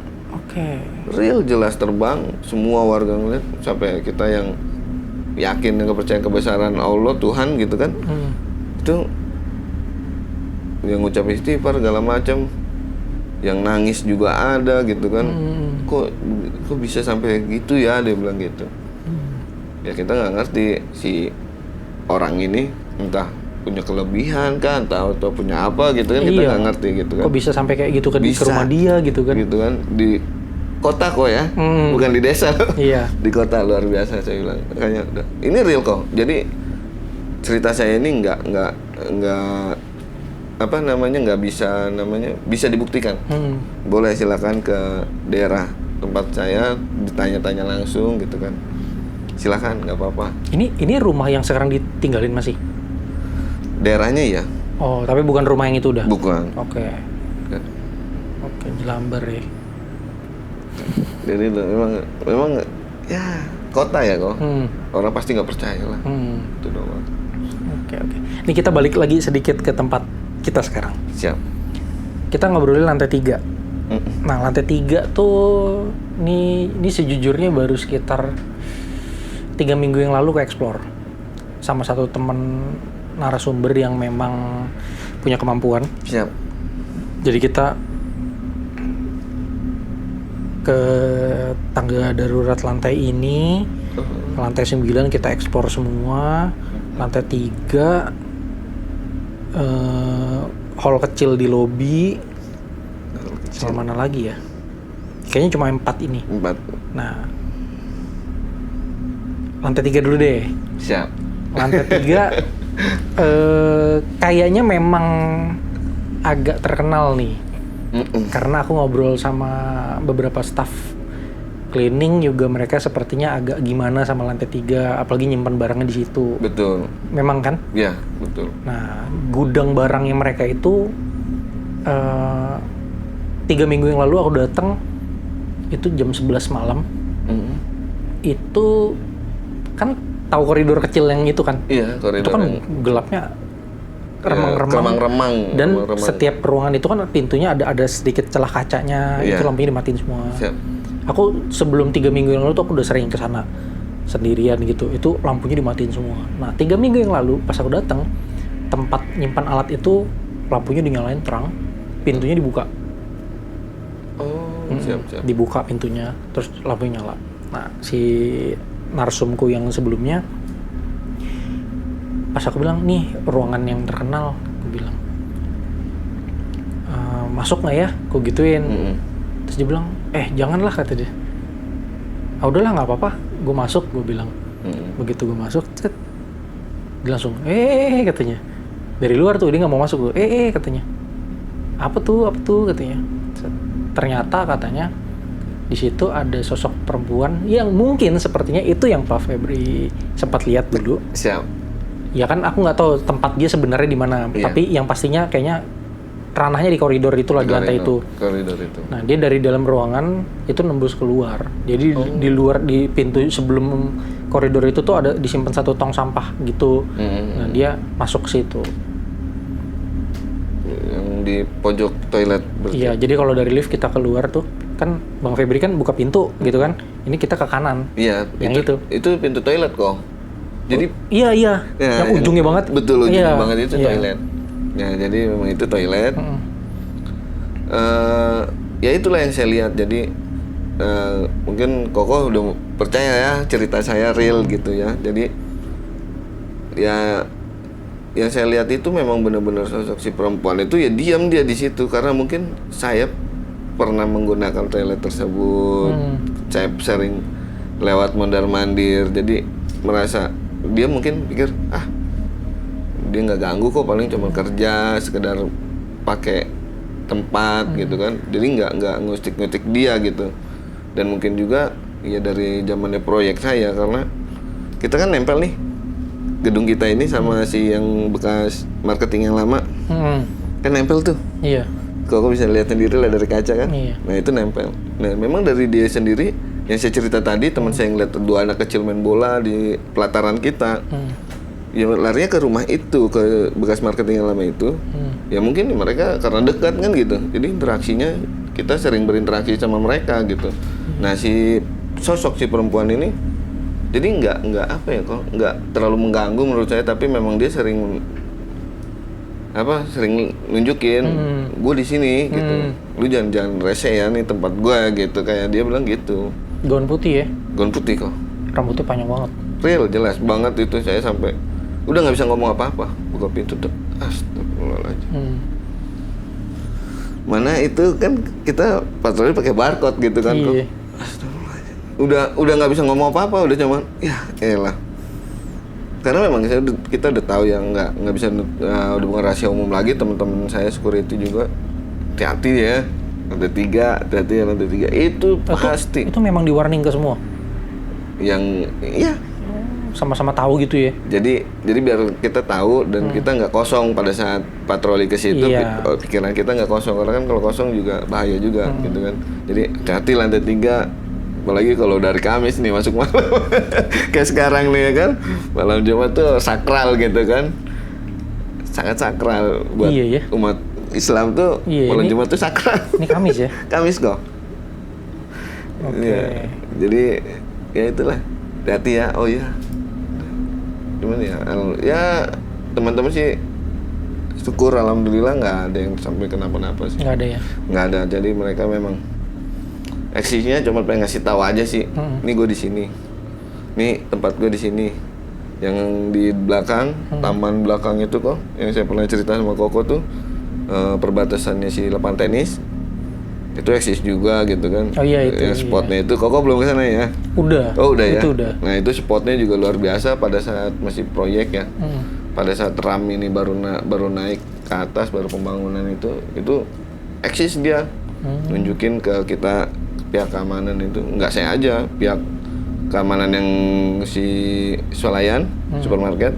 Real jelas terbang, semua warga ngeliat, sampai kita yang yakin dan kepercayaan kebesaran Allah Tuhan gitu kan. Itu yang ngucap istighfar segala macam, yang nangis juga ada gitu kan. Kok bisa sampai gitu ya, dia bilang gitu. Ya kita nggak ngerti si orang ini entah punya kelebihan kan, atau punya apa gitu kan, kita nggak ngerti gitu kan. Kok bisa sampai kayak gitu kan ke Bisa. rumah dia gitu kan. Gitu kan, di kota kok ya, bukan di desa. Iya. Di kota, luar biasa saya bilang. Makanya ini real kok. Jadi cerita saya ini nggak apa namanya, nggak bisa dibuktikan. Boleh silakan ke daerah tempat saya, ditanya-tanya langsung gitu kan. Silakan, nggak apa-apa. Ini rumah yang sekarang ditinggalin masih? Daerahnya ya. Oh, tapi bukan rumah yang itu udah? Bukan. Oke, Jelambar ya. Jadi memang ya kota ya kok. Orang pasti nggak percaya lah. Itu doang. Oke. Ini kita balik lagi sedikit ke tempat kita sekarang. Siap. Kita ngobrolin lantai 3. Nah, lantai 3 tuh ini sejujurnya baru sekitar 3 minggu yang lalu ke explore sama satu teman narasumber yang memang punya kemampuan. Siap. Jadi kita ke tangga darurat lantai ini, lantai 9 kita explore semua, lantai 3 hall kecil di lobi, sama mana lagi ya? Kayaknya cuma 4 ini. 4. Nah, lantai 3 dulu deh. Siap. Lantai 3 kayaknya memang agak terkenal nih. Karena aku ngobrol sama beberapa staff cleaning juga, mereka sepertinya agak gimana sama lantai 3, apalagi nyimpan barangnya di situ. Betul. Memang kan? Ya, betul. Nah, gudang barangnya mereka itu 3 minggu yang lalu aku datang itu jam 11 malam. Itu kan tahu koridor kecil yang itu kan? Iya, koridor. Itu kan gelapnya remang-remang. Dan remang-remang. setiap ruangan itu kan pintunya ada sedikit celah kacanya, itu lampunya dimatiin semua. Siap. Aku sebelum 3 minggu yang lalu tuh aku udah sering ke sana sendirian gitu. Itu lampunya dimatiin semua. Nah, 3 minggu yang lalu pas aku datang, tempat nyimpan alat itu lampunya dinyalain terang, pintunya dibuka. Oh, siap. Dibuka pintunya, terus lampunya nyala. Nah, si narsumku yang sebelumnya, pas aku bilang, nih ruangan yang terkenal, aku bilang, masuk nggak ya? Aku gituin. Terus dia bilang, janganlah, kata dia. Ah udahlah, nggak apa-apa, gue masuk, gue bilang. Begitu gue masuk, cet, dia langsung, katanya. Dari luar tuh, dia nggak mau masuk, katanya. Apa tuh, katanya. Cet. Ternyata katanya di situ ada sosok perempuan yang mungkin sepertinya itu yang Pak Febri sempat lihat dulu. Siap. Ya kan, aku nggak tahu tempat dia sebenarnya di mana, tapi yang pastinya kayaknya ranahnya di koridor itulah, di lantai itu. Koridor itu. Nah, dia dari dalam ruangan itu nembus keluar. Di luar, di pintu sebelum koridor itu tuh ada disimpan satu tong sampah gitu. Nah, dia masuk ke situ. Yang di pojok toilet berarti. Iya, jadi kalau dari lift kita keluar tuh, kan Bang Febri kan buka pintu gitu kan. Ini kita ke kanan. Iya, yang itu. Itu pintu toilet kok. Jadi iya. Ya, yang ujungnya banget. Betul, ujungnya iya, banget itu toilet. Ya, jadi memang itu toilet. Ya itulah yang saya lihat. Jadi mungkin Koko udah percaya ya cerita saya real gitu ya. Jadi ya yang saya lihat itu memang benar-benar sosok si perempuan itu, ya diam dia di situ karena mungkin saya pernah menggunakan toilet tersebut. Saya sering lewat mondar-mandir, jadi merasa dia mungkin pikir dia nggak ganggu kok, paling cuma kerja sekedar pakai tempat gitu kan, jadi nggak ngustik dia gitu. Dan mungkin juga ya dari zamannya proyek saya, karena kita kan nempel nih gedung kita ini sama si yang bekas marketing yang lama, kan nempel tuh. Iya. Kok bisa lihat sendiri lah dari kaca kan. Iya. Nah itu nempel. Nah memang dari dia sendiri yang saya cerita tadi, teman saya ngeliat 2 anak kecil main bola di pelataran kita. Ya larinya ke rumah itu, ke bekas marketing yang lama itu. Ya mungkin mereka karena dekat kan gitu, jadi interaksinya kita sering berinteraksi sama mereka gitu. Nah si sosok si perempuan ini jadi nggak apa ya, kok nggak terlalu mengganggu menurut saya, tapi memang dia sering sering nunjukin gue di sini gitu. Lu jangan rese ya, nih tempat gue gitu, kayak dia bilang gitu. Gaun putih ya? Gaun putih kok. Rambutnya panjang banget. Real, jelas banget itu. Saya sampai udah nggak bisa ngomong apa-apa, buka pintu tuh, astagfirullahaladzim. Mana itu kan kita patroli pakai barcode gitu kan, kok. Astagfirullahaladzim. Udah nggak bisa ngomong apa-apa, udah cuman ya elah. Karena memang kita udah tahu yang nggak bisa, udah bukan rahasia umum lagi. Teman-teman saya security juga hati-hati ya, hati-hati ya, lantai 3 itu pasti. Itu memang di warning ke semua? Yang iya. Sama-sama tahu gitu ya? Jadi biar kita tahu dan kita nggak kosong pada saat patroli ke situ. Pikiran kita nggak kosong, karena kan kalau kosong juga bahaya juga gitu kan. Jadi hati-hati lantai 3. Apalagi kalau dari Kamis nih masuk malam. Kayak sekarang nih ya kan, malam Jumat tuh sakral gitu kan. Sangat sakral buat umat Islam tuh. Malam Jumat tuh sakral. Ini Kamis ya? Kamis kok. Ya, jadi ya itulah, hati-hati ya. Oh iya, gimana ya? Ya teman-teman sih syukur alhamdulillah nggak ada yang sampai kenapa-napa sih. Nggak ada ya? Nggak ada. Jadi mereka memang eksisinya cuma pengen ngasih tahu aja sih. Nih gue di sini. Nih tempat gue di sini. Yang di belakang, taman belakang itu kok, yang saya pernah cerita sama Koko tuh, perbatasannya si lapangan tenis. Itu eksis juga gitu kan. Oh iya itu. Yang spotnya itu, Koko belum kesana ya? Udah. Oh udah ya? Itu udah. Nah itu spotnya juga luar biasa pada saat masih proyek ya. Pada saat RAM ini baru naik ke atas, baru pembangunan itu eksis dia. Nunjukin ke kita, pihak keamanan itu, nggak saya aja, pihak keamanan yang si swalayan supermarket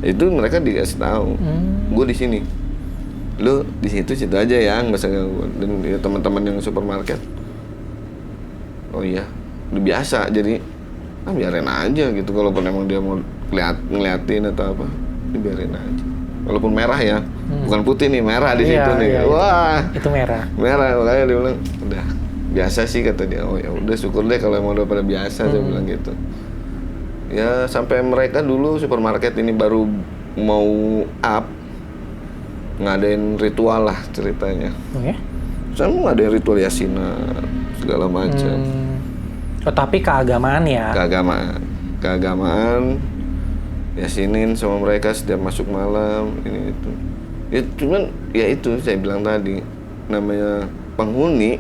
itu mereka dikasih tahu, gue di sini, lu di situ aja ya, nggak usah ganggu. Dan ya, teman-teman yang supermarket, oh iya, udah biasa, jadi biarin aja gitu. Kalaupun emang dia mau ngeliatin atau apa, biarin aja. Walaupun merah ya, bukan putih nih, merah di situ nih. Wah, itu merah. Merah, makanya dia bilang udah biasa sih kata dia. Oh ya udah syukur deh kalau emang udah pada biasa, saya bilang gitu. Ya sampai mereka dulu supermarket ini baru mau up, ngadain ritual lah ceritanya. Oh ya? Saya mau ngadain ritual yasinan segala macam. Oh tapi keagamaan ya? Keagamaan. Yasinin sama mereka setiap masuk malam ini itu. Ya cuman ya itu saya bilang tadi, namanya penghuni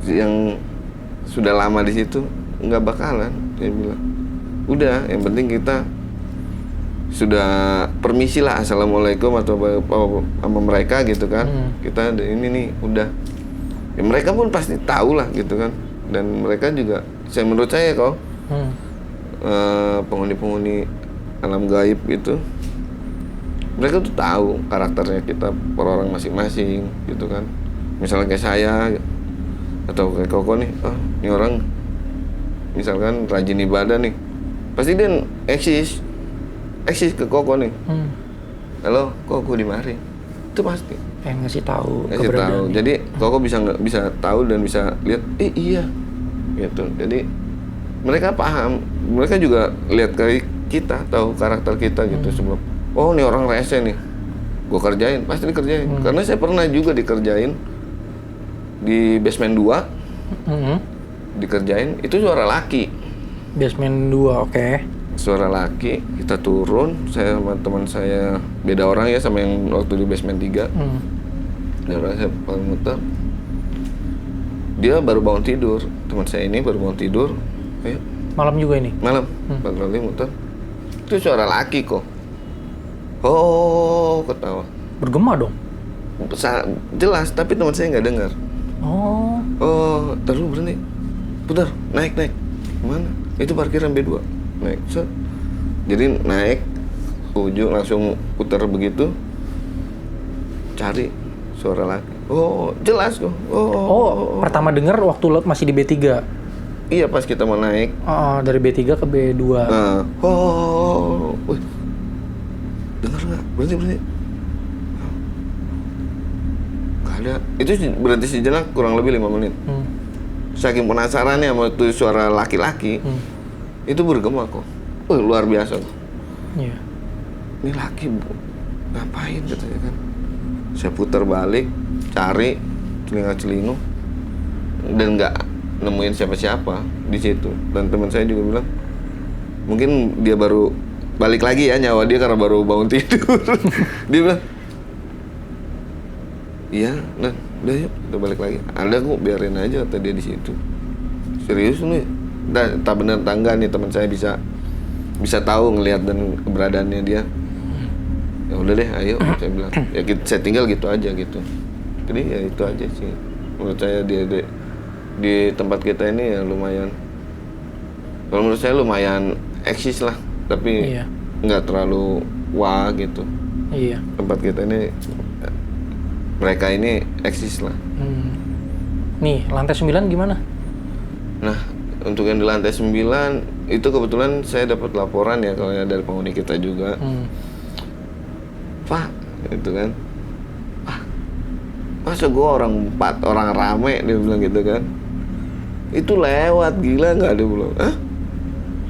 yang sudah lama di situ nggak bakalan, saya bilang. Udah, yang penting kita sudah permisi lah, assalamualaikum atau sama mereka gitu kan. Kita ini nih udah. Ya, mereka pun pasti tahu lah gitu kan. Dan mereka juga, menurut saya kok. Penghuni-penghuni alam gaib gitu, mereka tuh tahu karakternya kita per orang masing-masing gitu kan. Misalnya kayak saya atau kayak Koko nih, ini orang misalkan rajin ibadah nih, pasti dia eksis ke Koko nih. Halo, Koko di mari, itu pasti pengen ngasih tahu. Jadi Koko bisa tahu dan bisa lihat, iya gitu. Jadi mereka paham, mereka juga lihat ke kita, tahu karakter kita gitu sebelum. Oh, ini orang rese nih, gue kerjain, pasti dikerjain. Karena saya pernah juga dikerjain di basement 2, dikerjain, itu suara laki. Basement 2, oke. Suara laki, kita turun, saya sama teman saya, beda orang ya sama yang waktu di basement 3. Dan orang saya muter, dia baru bangun tidur, teman saya ini baru bangun tidur. Ayo. Malam juga ini? Malam, patroli muter. Itu suara laki kok. Oh, ketawa. Bergema dong? Jelas, tapi teman saya nggak dengar. Oh, terus berhenti. Putar, naik. Mana? Itu parkiran B2. Naik, set. Jadi naik, ujung langsung putar begitu. Cari suara laki. Oh, jelas kok. Pertama dengar waktu masih di B3? Iya, pas kita mau naik. Dari B3 ke B2. Wih, dengar nggak? Berhenti. Gak ada. Itu berhenti sejenak, kurang lebih 5 menit. Saking penasarannya sama itu suara laki-laki, itu bergema kok. Luar biasa. Iya. Ini laki, Bu. ngapain katanya kan. Saya putar balik, cari telinga-celingu dan nggak nemuin siapa-siapa di situ. Dan teman saya juga bilang mungkin dia baru balik lagi ya, nyawa dia karena baru bangun tidur. Dia bilang, iya, nah udah yuk kita balik lagi. Ada kok, biarin aja kata dia di situ. Serius nih, tak bener tangga nih teman saya bisa tahu ngelihat dan keberadaannya dia. Ya udah deh, ayo saya bilang. Ya saya tinggal gitu aja gitu. Jadi ya itu aja sih. Menurut saya di tempat kita ini ya lumayan. Kalau menurut saya lumayan eksis lah, tapi nggak terlalu wah gitu. Iya. Tempat kita ini, mereka ini eksis lah. Nih, lantai 9 gimana? Nah, untuk yang di lantai 9 itu kebetulan saya dapat laporan ya kalau dari penghuni kita juga. Pak, itu kan. Pak, masa gua orang 4 orang rame, dia bilang gitu kan. Itu lewat, gila nggak, dia bilang. Hah?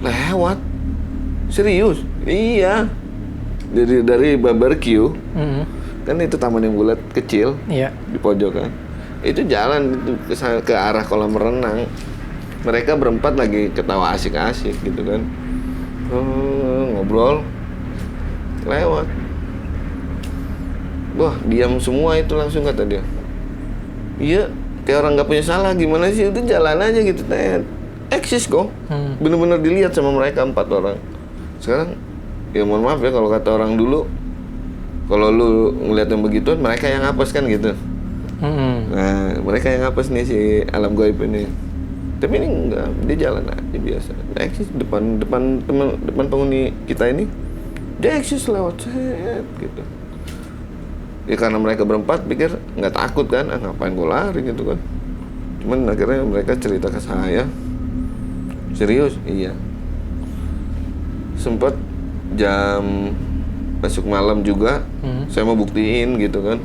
Lewat? Serius? Iya. Jadi dari barbecue, kan itu taman yang bulat kecil, di pojok kan. Itu jalan ke arah kolam renang. Mereka berempat lagi ketawa asik-asik gitu kan. Ngobrol, lewat. Wah, diam semua itu langsung kata dia. Iya, kayak orang nggak punya salah, gimana sih, itu jalan aja gitu. Eksis kok, bener-bener dilihat sama mereka 4 orang. Sekarang, ya mohon maaf ya kalau kata orang dulu, kalau lu ngeliat yang begituan, mereka yang hapus kan gitu. Nah, mereka yang hapus nih si alam gaib ini. Tapi ini enggak, dia jalan aja biasa. Eksis depan penghuni kita ini, dia eksis lewat set gitu. Ya karena mereka berempat pikir nggak takut kan, ngapain gue lari gitu kan. Cuman akhirnya mereka cerita ke saya, serius, iya. Sempat jam masuk malam juga, saya mau buktiin gitu kan.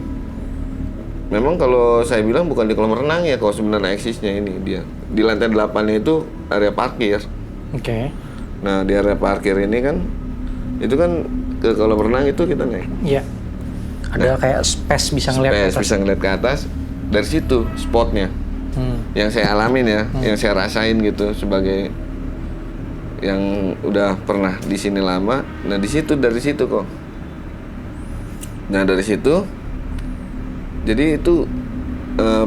Memang kalau saya bilang bukan di kolam renang ya, kalau sebenarnya eksisnya ini dia. Di lantai 8-nya itu area parkir. Oke. Nah di area parkir ini kan, itu kan ke kolam renang itu kita naik. Iya. Ada kayak space bisa ngeliat ke atas. Bisa ngeliat ke atas. Dari situ spotnya. Yang saya alamin ya, yang saya rasain gitu sebagai yang udah pernah di sini lama. Nah di situ, dari situ kok. Nah dari situ, jadi itu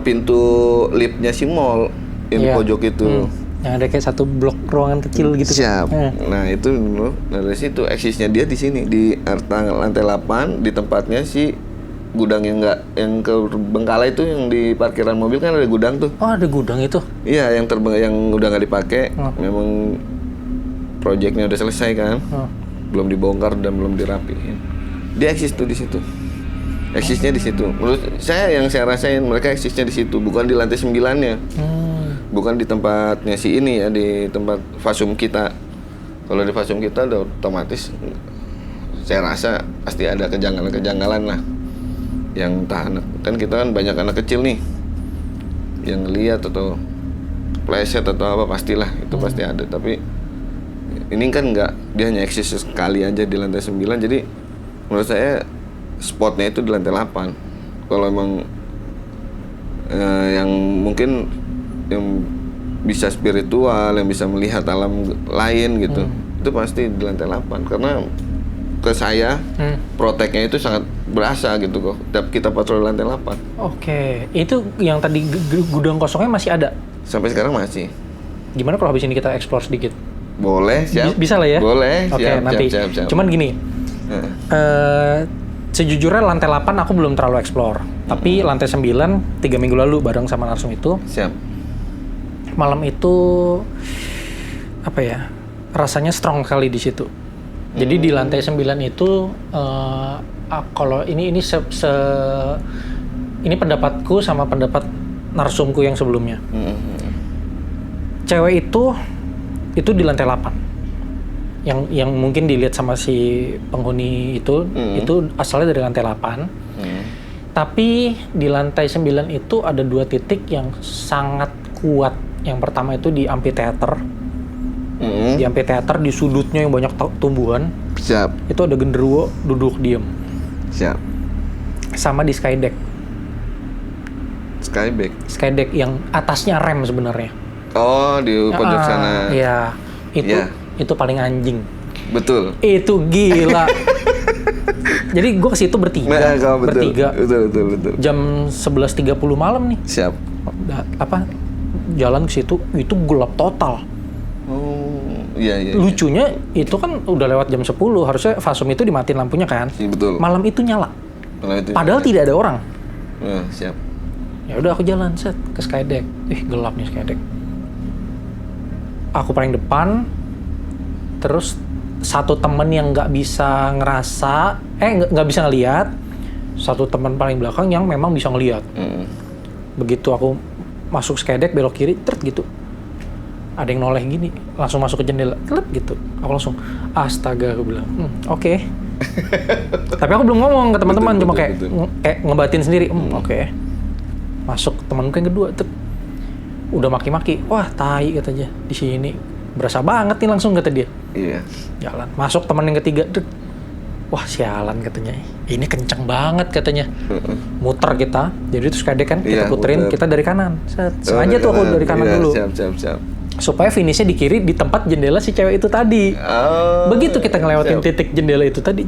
pintu liftnya si mall yang di pojok itu. Yang ada kayak satu blok ruangan kecil gitu. Siap. Nah itu, dari situ eksisnya dia di sini di lantai 8 di tempatnya si gudang yang ke Bengkala itu, yang di parkiran mobil kan ada gudang tuh. Oh ada gudang itu? Iya, yang udah nggak dipakai. Memang proyeknya udah selesai kan, belum dibongkar dan belum dirapihin. Dia eksis tuh di situ. Eksisnya di situ. Menurut saya, yang saya rasain, mereka eksisnya di situ, bukan di lantai 9-nya. Bukan di tempatnya si ini ya, di tempat fasum kita. Kalau di fasum kita udah otomatis, saya rasa pasti ada kejanggalan-kejanggalan lah. Yang tahan, kan kita kan banyak anak kecil nih yang lihat atau pleset atau apa, pastilah itu pasti ada. Tapi ini kan enggak, dia hanya eksis sekali aja di lantai 9. Jadi menurut saya spotnya itu di lantai 8. Kalau emang yang mungkin yang bisa spiritual, yang bisa melihat alam lain gitu, itu pasti di lantai 8. Karena ke saya, proteknya itu sangat berasa gitu kok. Kita patroli lantai 8. Oke, itu yang tadi gudang kosongnya masih ada? Sampai sekarang masih. Gimana kalau habis ini kita explore sedikit? Boleh, siap. Bisa lah ya? Boleh, Oke, siap, nanti. siap. Cuman gini, sejujurnya lantai 8 aku belum terlalu explore. Tapi lantai 9, 3 minggu lalu bareng sama narsum itu. Siap. Malam itu, apa ya, rasanya strong kali di situ. Jadi di lantai 9 itu, kalau ini pendapatku sama pendapat narsumku yang sebelumnya. Cewek itu di lantai 8. Yang mungkin dilihat sama si penghuni itu asalnya dari lantai 8. Tapi di lantai 9 itu ada 2 titik yang sangat kuat. Yang pertama itu di amphitheater. Di amphitheater, di sudutnya yang banyak tumbuhan. Siap. Itu ada genderuwo duduk diem. Siap. sama di skydeck. Skydeck yang atasnya rem sebenarnya. Oh, di pojok sana. Iya, itu paling anjing. Betul. Itu gila. Jadi gue ke situ bertiga. Betul. Jam 11.30 malam nih. Siap. Jalan ke situ itu gelap total. Oh, iya. Lucunya itu kan udah lewat jam 10, harusnya Fasum itu dimatiin lampunya kan. Iya, betul. Malam itu nyala. Padahal tidak ada orang. Siap. Ya udah aku jalan set ke skydeck. Gelap nih skydeck. Aku paling depan. Terus satu temen yang nggak bisa ngerasa, nggak bisa ngelihat. Satu teman paling belakang yang memang bisa ngelihat. Begitu aku masuk skydeck belok kiri, gitu. Ada yang noleh gini, langsung masuk ke jendela, klep gitu. Aku langsung, astaga, aku bilang, oke. Tapi aku belum ngomong ke teman-teman, cuma kayak ngebatin sendiri, oke. Masuk temanku yang kedua, udah maki-maki, wah tai katanya di sini, berasa banget nih langsung kata dia. Iya. Jalan, masuk teman yang ketiga, wah sialan katanya, ini kenceng banget katanya. Muter kita, jadi terus kadek kan kita puterin, kita dari kanan. Sengaja tuh aku dari kanan dulu. Siap. Supaya finishnya di kiri di tempat jendela si cewek itu tadi. Begitu kita ngelewatin titik jendela itu tadi,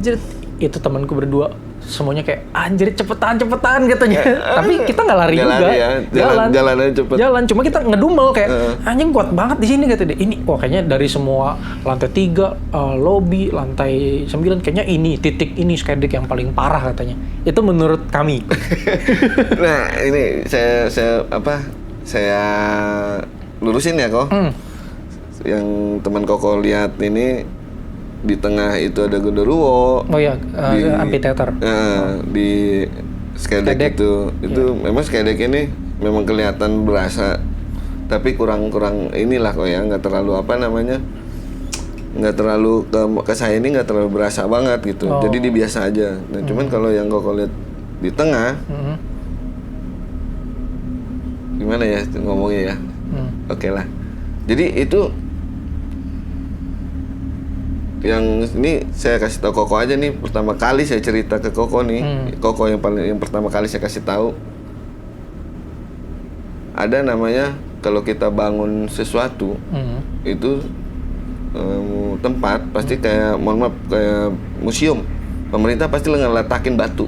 itu temanku berdua semuanya kayak anjir cepetan katanya. Tapi kita nggak lari juga. Jalan aja cepet. Jalan, cuma kita ngedumel kayak anjing kuat banget di sini kata dia. Ini kayaknya dari semua lantai 3, lobby, lantai 9 kayaknya ini titik ini skydeck yang paling parah katanya. Itu menurut kami. Nah, ini saya lurusin ya kok. Yang teman Koko lihat ini di tengah itu ada genderuwo. Oh iya, amphitheater. Di skydeck itu memang skydeck ini memang kelihatan berasa, tapi kurang inilah kok ya, nggak terlalu nggak terlalu ke saya ini nggak terlalu berasa banget gitu. Jadi dia biasa aja. Nah, cuman kalau yang Koko lihat di tengah, gimana ya ngomongnya ya? Oke lah. Jadi itu yang ini saya kasih tahu Koko aja nih, pertama kali saya cerita ke Koko nih. Koko yang pertama kali saya kasih tahu. Ada namanya kalau kita bangun sesuatu itu tempat pasti kayak kayak museum. Pemerintah pasti ngeletakin batu.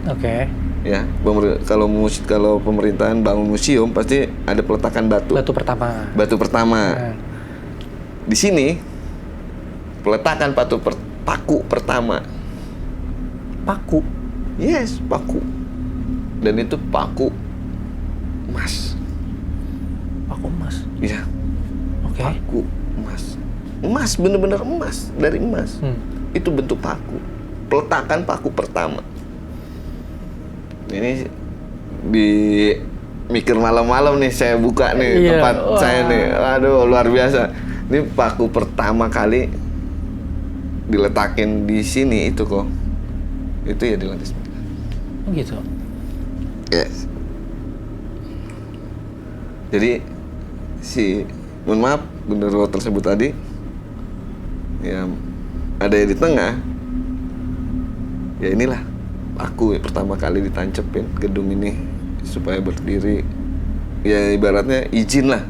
Oke. Ya, kalau pemerintahan bangun museum pasti ada peletakan batu. Batu pertama. Di sini peletakan paku pertama. Paku? Yes, paku. Dan itu paku emas. Paku emas? Iya. Oke. Paku emas. Emas, bener-bener emas. Dari emas. Itu bentuk paku. Peletakan paku pertama. Ini di mikir malam-malam nih saya buka nih tempat saya nih. Aduh, luar biasa. Ini paku pertama kali diletakin di sini itu kok. Itu ya di lantai 9. Oh gitu. Yes. Jadi mohon maaf genderuwo tersebut tadi ya ada yang di tengah. Ya inilah aku pertama kali ditancepin gedung ini supaya berdiri. Ya ibaratnya izin lah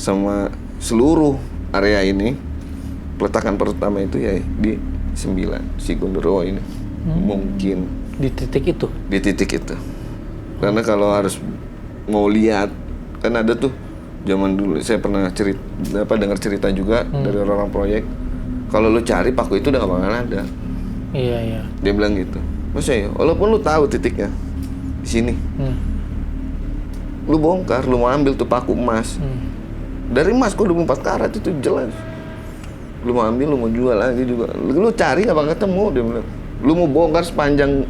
sama seluruh area ini. Peletakan pertama itu ya di 9 si genderuwo ini. Mungkin di titik itu. Karena kalau harus mau lihat kan ada tuh zaman dulu saya pernah dengar cerita juga dari orang-orang proyek. Kalau lu cari paku itu udah gak bakalan ada. Iya. Dia bilang gitu. Maksudnya ya, walaupun lu tahu titiknya di sini, lu bongkar, lu mau ambil tuh paku emas. Dari emas kok 24 karat itu jelas. Lu mau ambil, lu mau jual lagi juga. Lu cari gak bakal ketemu, dia bilang. Lu mau bongkar sepanjang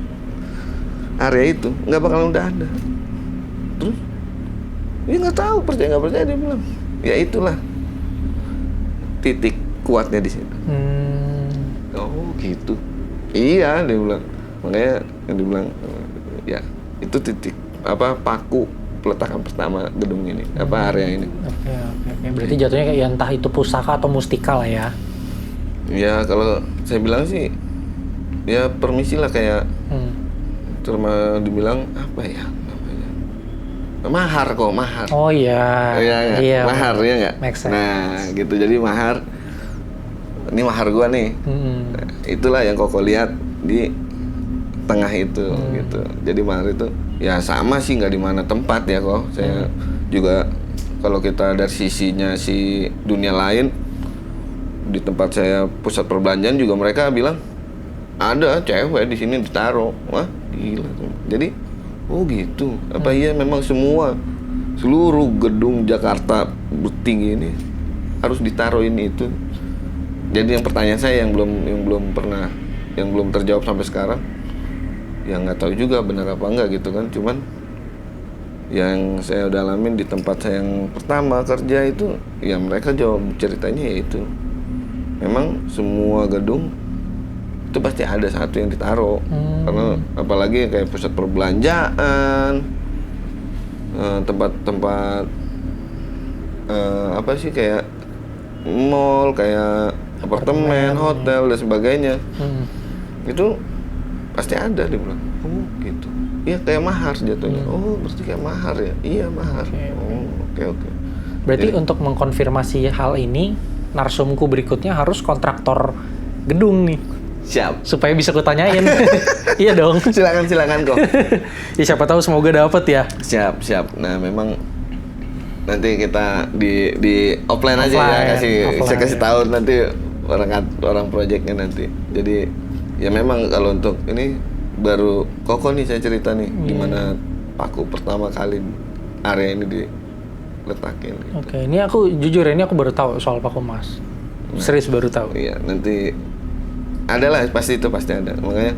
area itu, gak bakal udah ada. Terus, dia nggak tahu percaya nggak percaya dia bilang. Ya itulah titik kuatnya di sini. Oh gitu. Iya dia bilang. Makanya yang dibilang ya itu titik paku peletakan pertama gedung ini area ini. Oke. Berarti jatuhnya kayak ya entah itu pusaka atau mustika lah ya. Ya kalau saya bilang sih ya permisi lah kayak Cuma dibilang apa ya namanya? Mahar. Oh iya. Iya, mahar ya nggak? Make sense. Nah, gitu. Jadi mahar. Ini mahar gua nih. Nah, itulah yang Koko lihat di tengah itu gitu. Jadi mahar itu ya sama sih, nggak di mana tempat ya kok. Saya juga kalau kita dari sisinya si dunia lain, di tempat saya pusat perbelanjaan juga mereka bilang ada cewek di sini ditaruh. Wah gila. Jadi oh gitu. Apa iya memang seluruh gedung Jakarta bertinggi ini harus ditaruh ini itu. Jadi yang pertanyaan saya yang belum terjawab sampai sekarang, yang nggak tahu juga benar apa enggak gitu kan. Cuman yang saya udah alamin di tempat saya yang pertama kerja itu, ya mereka jawab ceritanya ya itu. Memang semua gedung itu pasti ada satu yang ditaruh. Karena apalagi kayak pusat perbelanjaan, tempat-tempat apa sih kayak mall, kayak apartemen, hotel dan sebagainya. Itu pasti ada dia bilang. Oh gitu. Iya kayak mahar jatuhnya. Oh berarti kayak mahar ya. Iya mahar. Oke. Berarti untuk mengkonfirmasi hal ini, narsumku berikutnya harus kontraktor gedung nih. Siap. Supaya bisa kutanyain. Iya dong. Silakan kok. Ya siapa tahu semoga dapet ya. Siap. Nah memang nanti kita di offline aja ya, saya kasih tahu nanti orang proyeknya nanti. Jadi ya memang kalau untuk ini baru Koko nih saya cerita nih gimana paku pertama kali area ini diletakin. Gitu. Oke, ini aku jujur ini aku baru tahu soal paku emas. Serius baru tahu. Iya, nanti ada lah pasti ada. Makanya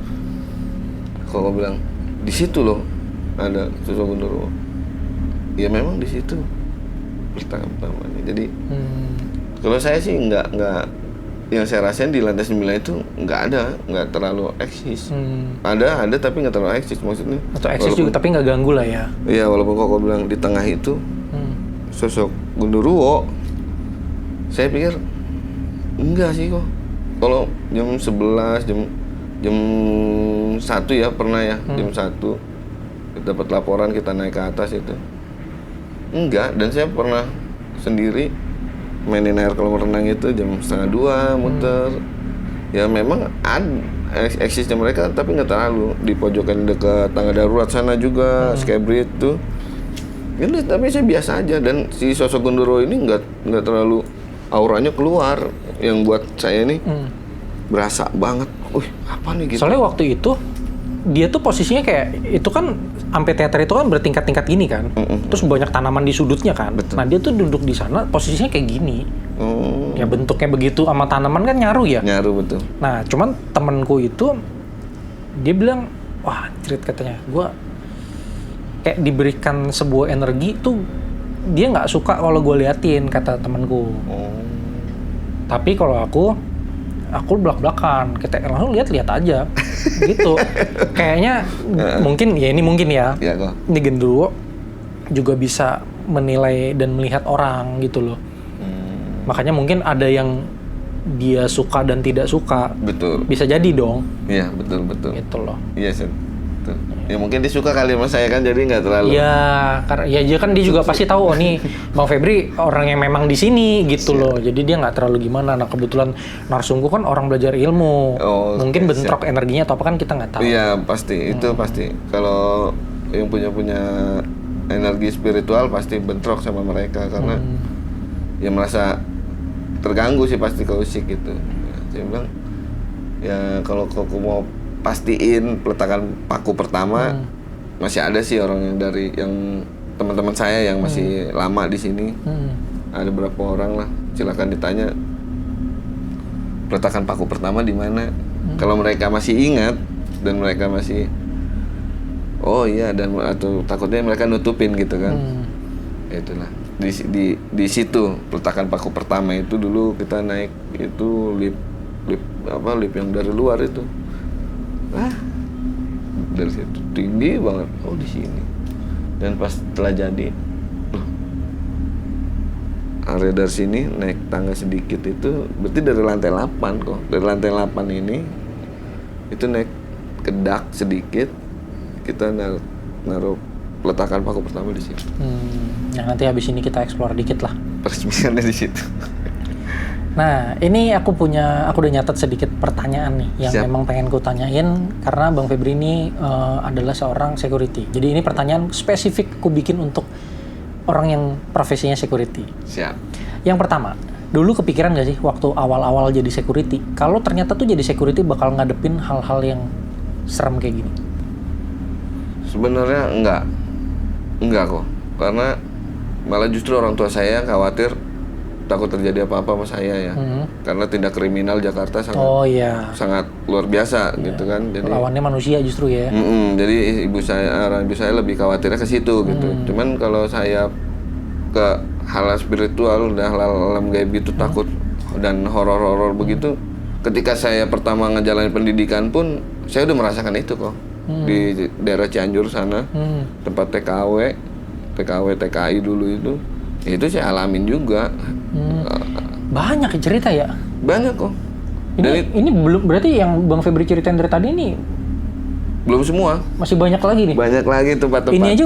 Koko bilang di situ loh ada Susuk Gundurwo. Ya memang di situ pertama pertamanya. Jadi kalau saya sih nggak yang saya rasain di lantai 9 itu nggak terlalu eksis. Ada tapi nggak terlalu eksis maksudnya. Atau eksis juga tapi nggak ganggu lah ya. Iya walaupun Koko bilang di tengah itu sosok Gundurwo, saya pikir enggak sih kok. Kalau jam 11 jam 1 ya pernah ya jam 1 kita dapat laporan kita naik ke atas itu. Enggak, dan saya pernah sendiri mainin air kolam renang itu jam 1:30 muter. Ya memang eksisnya mereka tapi nggak terlalu di pojokan dekat tangga darurat sana juga Skybridge tuh. Ini tapi saya biasa aja dan si sosok Gundurwo ini nggak terlalu auranya keluar yang buat saya ini berasa banget. Apa nih gitu. Soalnya waktu itu dia tuh posisinya kayak itu kan amphitheater itu kan bertingkat-tingkat gini kan. Terus banyak tanaman di sudutnya kan. Betul. Nah, dia tuh duduk di sana posisinya kayak gini. Ya bentuknya begitu sama tanaman kan nyaru ya. Nyaru betul. Nah, cuman temenku itu dia bilang, "Wah, katanya, gua kayak diberikan sebuah energi tuh dia nggak suka kalau gue liatin," kata temenku. Tapi kalau aku belak-belakan, kita langsung lihat aja, gitu. Kayaknya mungkin ya. Iya kok. Ini Gundurwo juga bisa menilai dan melihat orang gitu loh. Makanya mungkin ada yang dia suka dan tidak suka. Betul. Bisa jadi dong. Iya betul. Gitu loh. Iya sih. Ya mungkin dia suka kali sama saya kan jadi nggak terlalu. Iya, karena ya dia kan dia juga pasti tahu oh nih Bang Febri orang yang memang di sini gitu loh. Jadi dia nggak terlalu gimana. Nah kebetulan narsumku kan orang belajar ilmu. Mungkin bentrok energinya atau apa kan kita nggak tahu. Iya pasti itu pasti. Kalau yang punya energi spiritual pasti bentrok sama mereka karena ya merasa terganggu sih pasti keusik gitu. Ya, saya bilang ya kalau Koko mau pastiin peletakan paku pertama masih ada sih orang yang teman-teman saya yang masih lama di sini. Ada berapa orang lah, silakan ditanya peletakan paku pertama di mana. Kalau mereka masih ingat dan mereka masih oh iya dan atau takutnya mereka nutupin gitu kan. Ya itulah di situ peletakan paku pertama itu dulu kita naik itu lift yang dari luar itu. Dari situ tinggi banget. Oh di sini. Dan pas setelah jadi, area dari sini naik tangga sedikit itu, berarti dari lantai 8 kok. Dari lantai 8 ini, itu naik ke dak sedikit, kita naruh peletakan paku pertama di situ. Nah nanti habis ini kita explore dikit lah. Peresmiannya di situ. Nah, ini aku udah nyatet sedikit pertanyaan nih yang Siap. memang pengen ku tanyain karena Bang Febri ini adalah seorang security. Jadi ini pertanyaan spesifik ku bikin untuk orang yang profesinya security. Siap. Yang pertama, dulu kepikiran gak sih waktu awal-awal jadi security, kalau ternyata tuh jadi security bakal ngadepin hal-hal yang serem kayak gini? Sebenarnya enggak kok. Karena malah justru orang tua saya khawatir takut terjadi apa-apa sama saya ya. Karena tindak kriminal Jakarta sangat luar biasa gitu kan. Jadi lawannya manusia justru ya. Jadi ibu saya lebih khawatirnya ke situ gitu. Cuman kalau saya ke hal spiritual udah hal alam gaib gitu takut dan horor-horor begitu. Ketika saya pertama ngejalanin pendidikan pun saya udah merasakan itu kok. Di daerah Cianjur sana, tempat TKI dulu itu saya alamin juga. Banyak ya cerita ya? Banyak kok. Ini belum, berarti yang Bang Febri ceritain dari tadi ini belum semua. masih banyak lagi nih? Banyak lagi tempat-tempat. Ini aja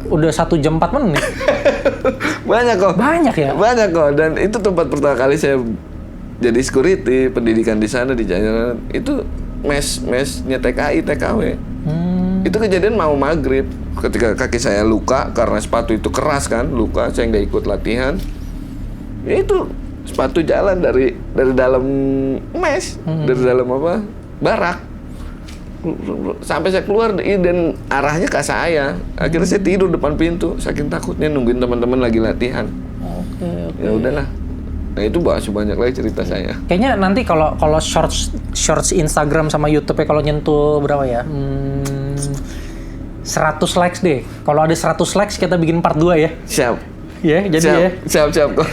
udah 1 jam 4 menit. Banyak kok. Banyak ya? Banyak kok. Dan itu tempat pertama kali saya jadi security, pendidikan di sana di Cianjur. Itu mesnya TKI, TKW. Itu kejadian mau maghrib. Ketika kaki saya luka karena sepatu itu keras kan, luka, saya nggak ikut latihan. Ya itu sepatu jalan dari dalam mes, dari dalam barak. Sampai saya keluar dan arahnya ke saya. Akhirnya saya tidur depan pintu, saking takutnya nungguin teman-teman lagi latihan. Oke. Ya udahlah. Nah itu banyak lagi cerita saya. Kayaknya nanti kalau shorts Instagram sama YouTube kalau nyentuh berapa ya? 100 likes deh. Kalau ada 100 likes kita bikin part 2 ya. Siap. Ya, jadi siap kok.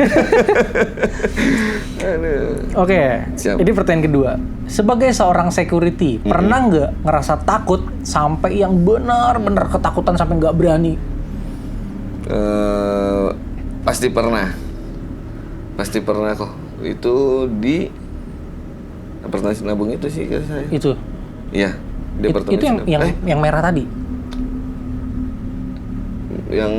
Oke. Siap. Ini pertanyaan kedua. Sebagai seorang security, pernah nggak ngerasa takut sampai yang benar-benar ketakutan sampai nggak berani? Pasti pernah kok. Itu di Pertamina Sinabung itu sih kata saya. Itu. Iya. Itu yang merah tadi. Yang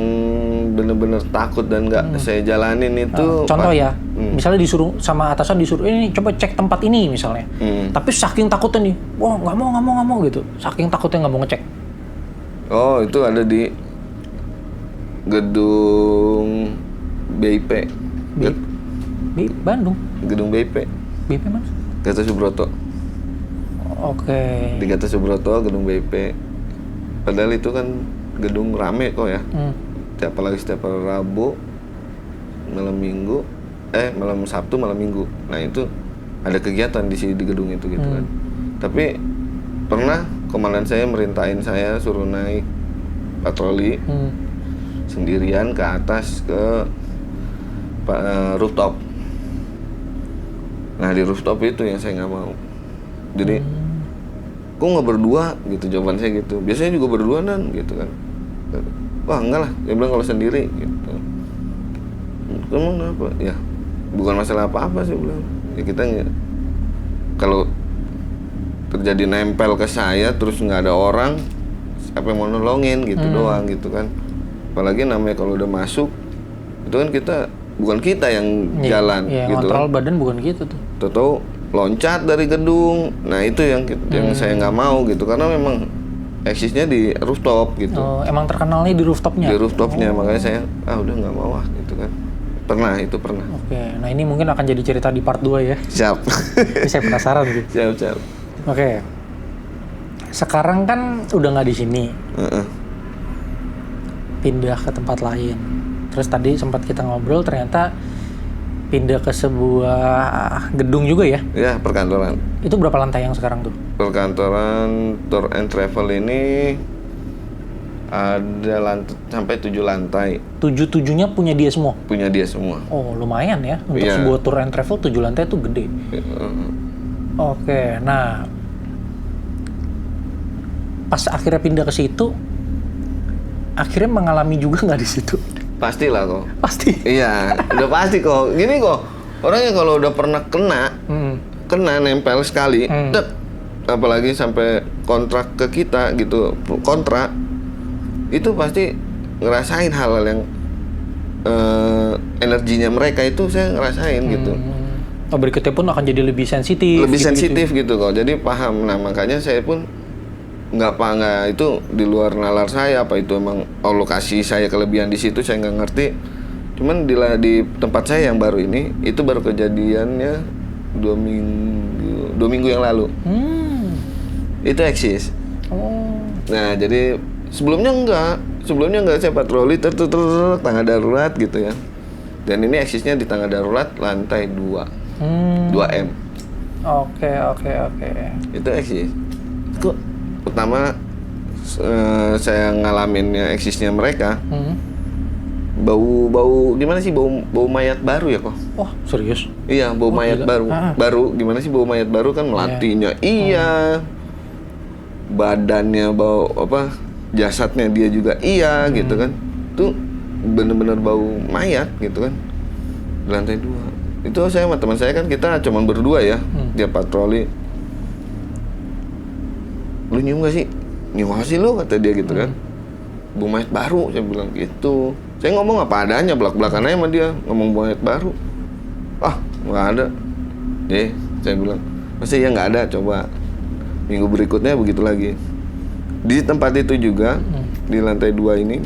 bener-bener takut dan nggak saya jalanin itu. Contoh ya, misalnya disuruh sama atasan ini coba cek tempat ini misalnya. Tapi saking takutnya nih, wah nggak mau gitu. Saking takutnya nggak mau ngecek. Oh itu ada di gedung BIP. Bandung. Gedung BIP. BIP mana? Gatot Subroto. Oke. Di Gatot Subroto, gedung BIP. Padahal itu kan gedung rame kok ya. Apalagi setiap Rabu, malam Minggu, malam Sabtu, malam Minggu. Nah itu ada kegiatan di gedung itu gitu kan. Tapi pernah komandan saya merintahin saya suruh naik patroli sendirian ke atas ke rooftop. Nah di rooftop itu yang saya nggak mau. Jadi kok nggak berdua gitu, jawaban saya gitu. Biasanya juga berdua dan gitu kan. Wah enggak lah, dia bilang kalau sendiri gitu. Kamu kenapa? Ya bukan masalah apa-apa sih bilang. Ya kita kalau terjadi nempel ke saya terus nggak ada orang, siapa yang mau nolongin gitu doang gitu kan. Apalagi namanya kalau udah masuk itu kan bukan kita yang jalan gitu. Kontrol badan bukan gitu tuh. Tahu loncat dari gedung. Nah itu yang saya nggak mau gitu karena memang eksisnya di rooftop gitu. Oh, emang terkenalnya di rooftopnya? Di rooftopnya, makanya saya udah nggak mau gitu kan. Itu pernah. Oke, nah ini mungkin akan jadi cerita di part 2 ya. Siap. Ini saya penasaran sih. Siap. Oke. Sekarang kan udah nggak di sini. Pindah ke tempat lain. Terus tadi sempat kita ngobrol ternyata pindah ke sebuah gedung juga ya? Ya, perkantoran. Itu berapa lantai yang sekarang tuh? Perkantoran Tour and Travel ini ada sampai 7 lantai. 7-7-nya punya dia semua? Punya dia semua. Oh, lumayan ya. Untuk sebuah Tour and Travel 7 lantai itu gede. Oke, nah pas akhirnya pindah ke situ, akhirnya mengalami juga nggak di situ? Pastilah kok. Pasti. Iya, udah pasti kok. Gini kok, orangnya kalau udah pernah kena nempel sekali, apalagi sampai kontrak ke kita gitu, kontrak itu pasti ngerasain hal-hal yang energinya mereka itu saya ngerasain gitu. Berikutnya pun akan jadi lebih sensitif. Lebih sensitif gitu kok. Jadi paham. Nah makanya saya pun nggak itu di luar nalar saya, apa itu emang Allah kasih saya kelebihan di situ, saya nggak ngerti. Cuman di tempat saya yang baru ini itu baru kejadiannya 2 minggu yang lalu. Itu eksis. Nah jadi sebelumnya enggak saya patroli tangga darurat gitu ya. Dan ini eksisnya di tangga darurat lantai 2 2M. Oke. Itu eksis. Kok pertama saya ngalaminnya eksisnya mereka. Bau gimana sih, bau mayat baru ya kok? Wah, serius? Iya, bau mayat gila. baru. Gimana sih bau mayat baru kan melatinya? Iya. Badannya bau apa? Jasadnya dia juga iya gitu kan. Tuh bener-bener bau mayat gitu kan. Di lantai 2. Itu saya sama teman saya kan kita cuma berdua ya. Dia patroli. Lu nyium gak sih? Nyium apa sih lu? Kata dia gitu kan. Bau mayat baru, saya bilang gitu. Saya ngomong apa adanya, belak-belakan aja sama dia. Ngomong bau mayat baru. Ah, gak ada. Saya bilang, masa iya gak ada? Coba minggu berikutnya begitu lagi. Di tempat itu juga, di lantai 2 ini,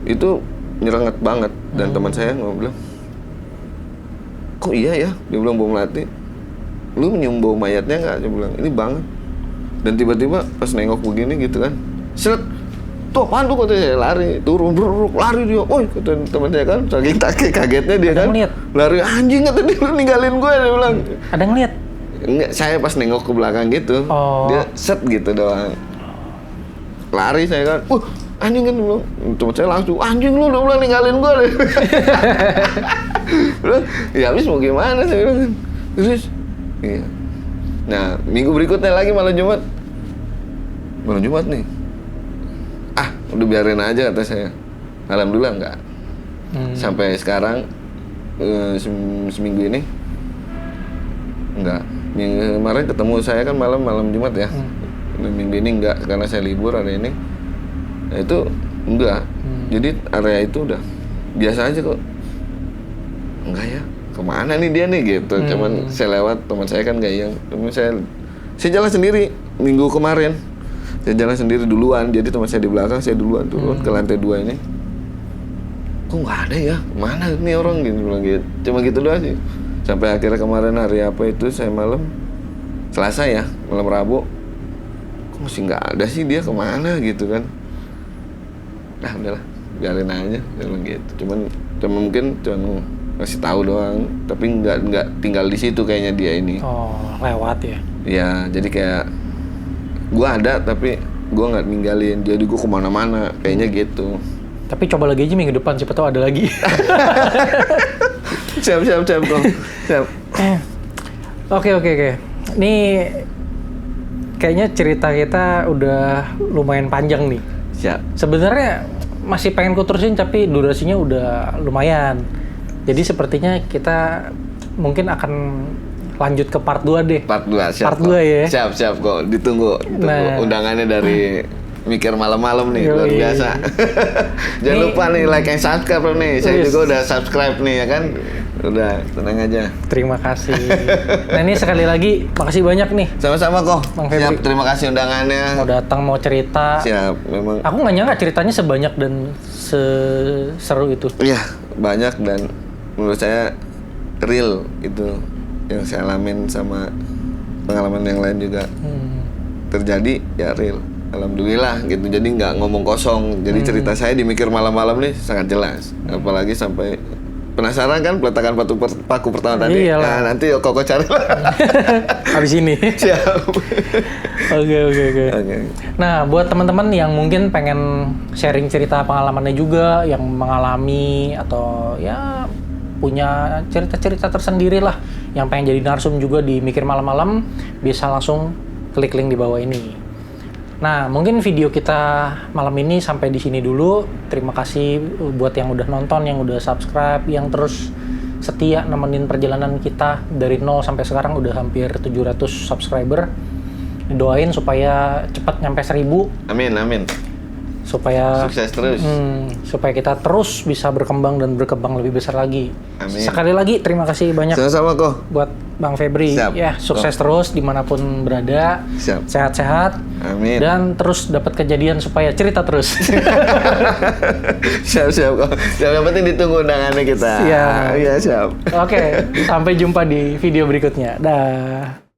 itu nyerenget banget. Dan teman saya bilang, kok iya ya? Dia bilang bau melati. Lu nyium bau mayatnya nggak? Dia bilang, ini banget. Dan tiba-tiba pas nengok begini gitu kan, seret, tuh apaan tuh, kata saya, lari, turun, lari dia. Oi, kata teman saya kan, saking kagetnya dia kan, lari, anjing, kata dia, lu ninggalin gue, dia bilang. Ada ngeliat? Enggak, saya pas nengok ke belakang gitu, dia set gitu doang. Lari saya kan, anjing kan, bilang. Teman saya langsung, anjing lu udah bilang ninggalin gue deh. Ya habis mau gimana saya bilang. Terus, iya. Nah, minggu berikutnya lagi malam Jumat nih. Udah biarin aja kata saya. Alhamdulillah enggak. Sampai sekarang seminggu ini enggak. Minggu kemarin ketemu saya kan malam Jumat ya. Minggu ini enggak karena saya libur hari ini. Nah, itu enggak. Jadi area itu udah biasa aja kok. Enggak ya. Kemana nih dia nih gitu. Cuman saya lewat, teman saya kan gak yang. Saya jalan sendiri minggu kemarin. Saya jalan sendiri duluan. Jadi teman saya di belakang, saya duluan turun ke lantai 2 ini. Kok nggak ada ya? Mana nih orang gitu bilang gitu. Cuma gitu doang sih. Sampai akhirnya kemarin hari apa itu saya malam Selasa ya, malam Rabu. Kok masih nggak ada sih dia, kemana gitu kan? Nah udahlah, biarin aja, bilang gitu. Cuma mungkin ngasih tahu doang, tapi nggak tinggal di situ kayaknya dia ini. Oh, lewat ya? Ya, jadi kayak gua ada tapi gua nggak ninggalin, jadi gua kemana-mana, kayaknya gitu. Tapi coba lagi aja minggu depan, siapa tahu ada lagi. Siap kok. Siap. Oke. Ini kayaknya cerita kita udah lumayan panjang nih. Siap. Sebenarnya masih pengen kuterusin tapi durasinya udah lumayan. Jadi sepertinya kita mungkin akan lanjut ke part 2 deh. Part 2, siap. Part 2 ya. Siap kok. Ditunggu undangannya dari Mikir Malam-Malam nih, luar biasa. Jangan lupa nih like and subscribe nih. Saya juga udah subscribe nih ya kan. Udah, tenang aja. Terima kasih. Nah ini sekali lagi, makasih banyak nih. Sama-sama kok. Bang Febri. Siap, terima kasih undangannya. Mau datang, mau cerita. Siap, memang. Aku nggak nyangka ceritanya sebanyak dan seru itu. Iya, banyak dan menurut saya real itu yang saya alamin, sama pengalaman yang lain juga terjadi ya real. Alhamdulillah gitu, jadi nggak ngomong kosong. Jadi cerita saya di Mikir Malam-Malam nih sangat jelas. Apalagi sampai penasaran kan peletakan paku pertama tadi. Iyalah. Nah nanti Koko cari lah. Habis ini. Siap. Oke. Nah buat teman-teman yang mungkin pengen sharing cerita pengalamannya juga, yang mengalami atau ya punya cerita-cerita tersendiri lah, yang pengen jadi narsum juga di Mikir Malam-Malam, bisa langsung klik link di bawah ini. Nah, mungkin video kita malam ini sampai di sini dulu. Terima kasih buat yang udah nonton, yang udah subscribe, yang terus setia nemenin perjalanan kita dari 0 sampai sekarang udah hampir 700 subscriber. Doain supaya cepat nyampe 1000, Amin. supaya Sukses terus. supaya kita terus bisa berkembang dan berkembang lebih besar lagi. Amin. Sekali lagi terima kasih banyak Sama-sama kok. buat Bang Febri. Siap. Ya, sukses terus dimanapun berada. Siap. Sehat-sehat. Amin. Dan terus dapat kejadian supaya cerita terus. Siap kok. Yang penting ditunggu undangannya kita. Siap. Iya, siap. Oke, sampai jumpa di video berikutnya. Dah.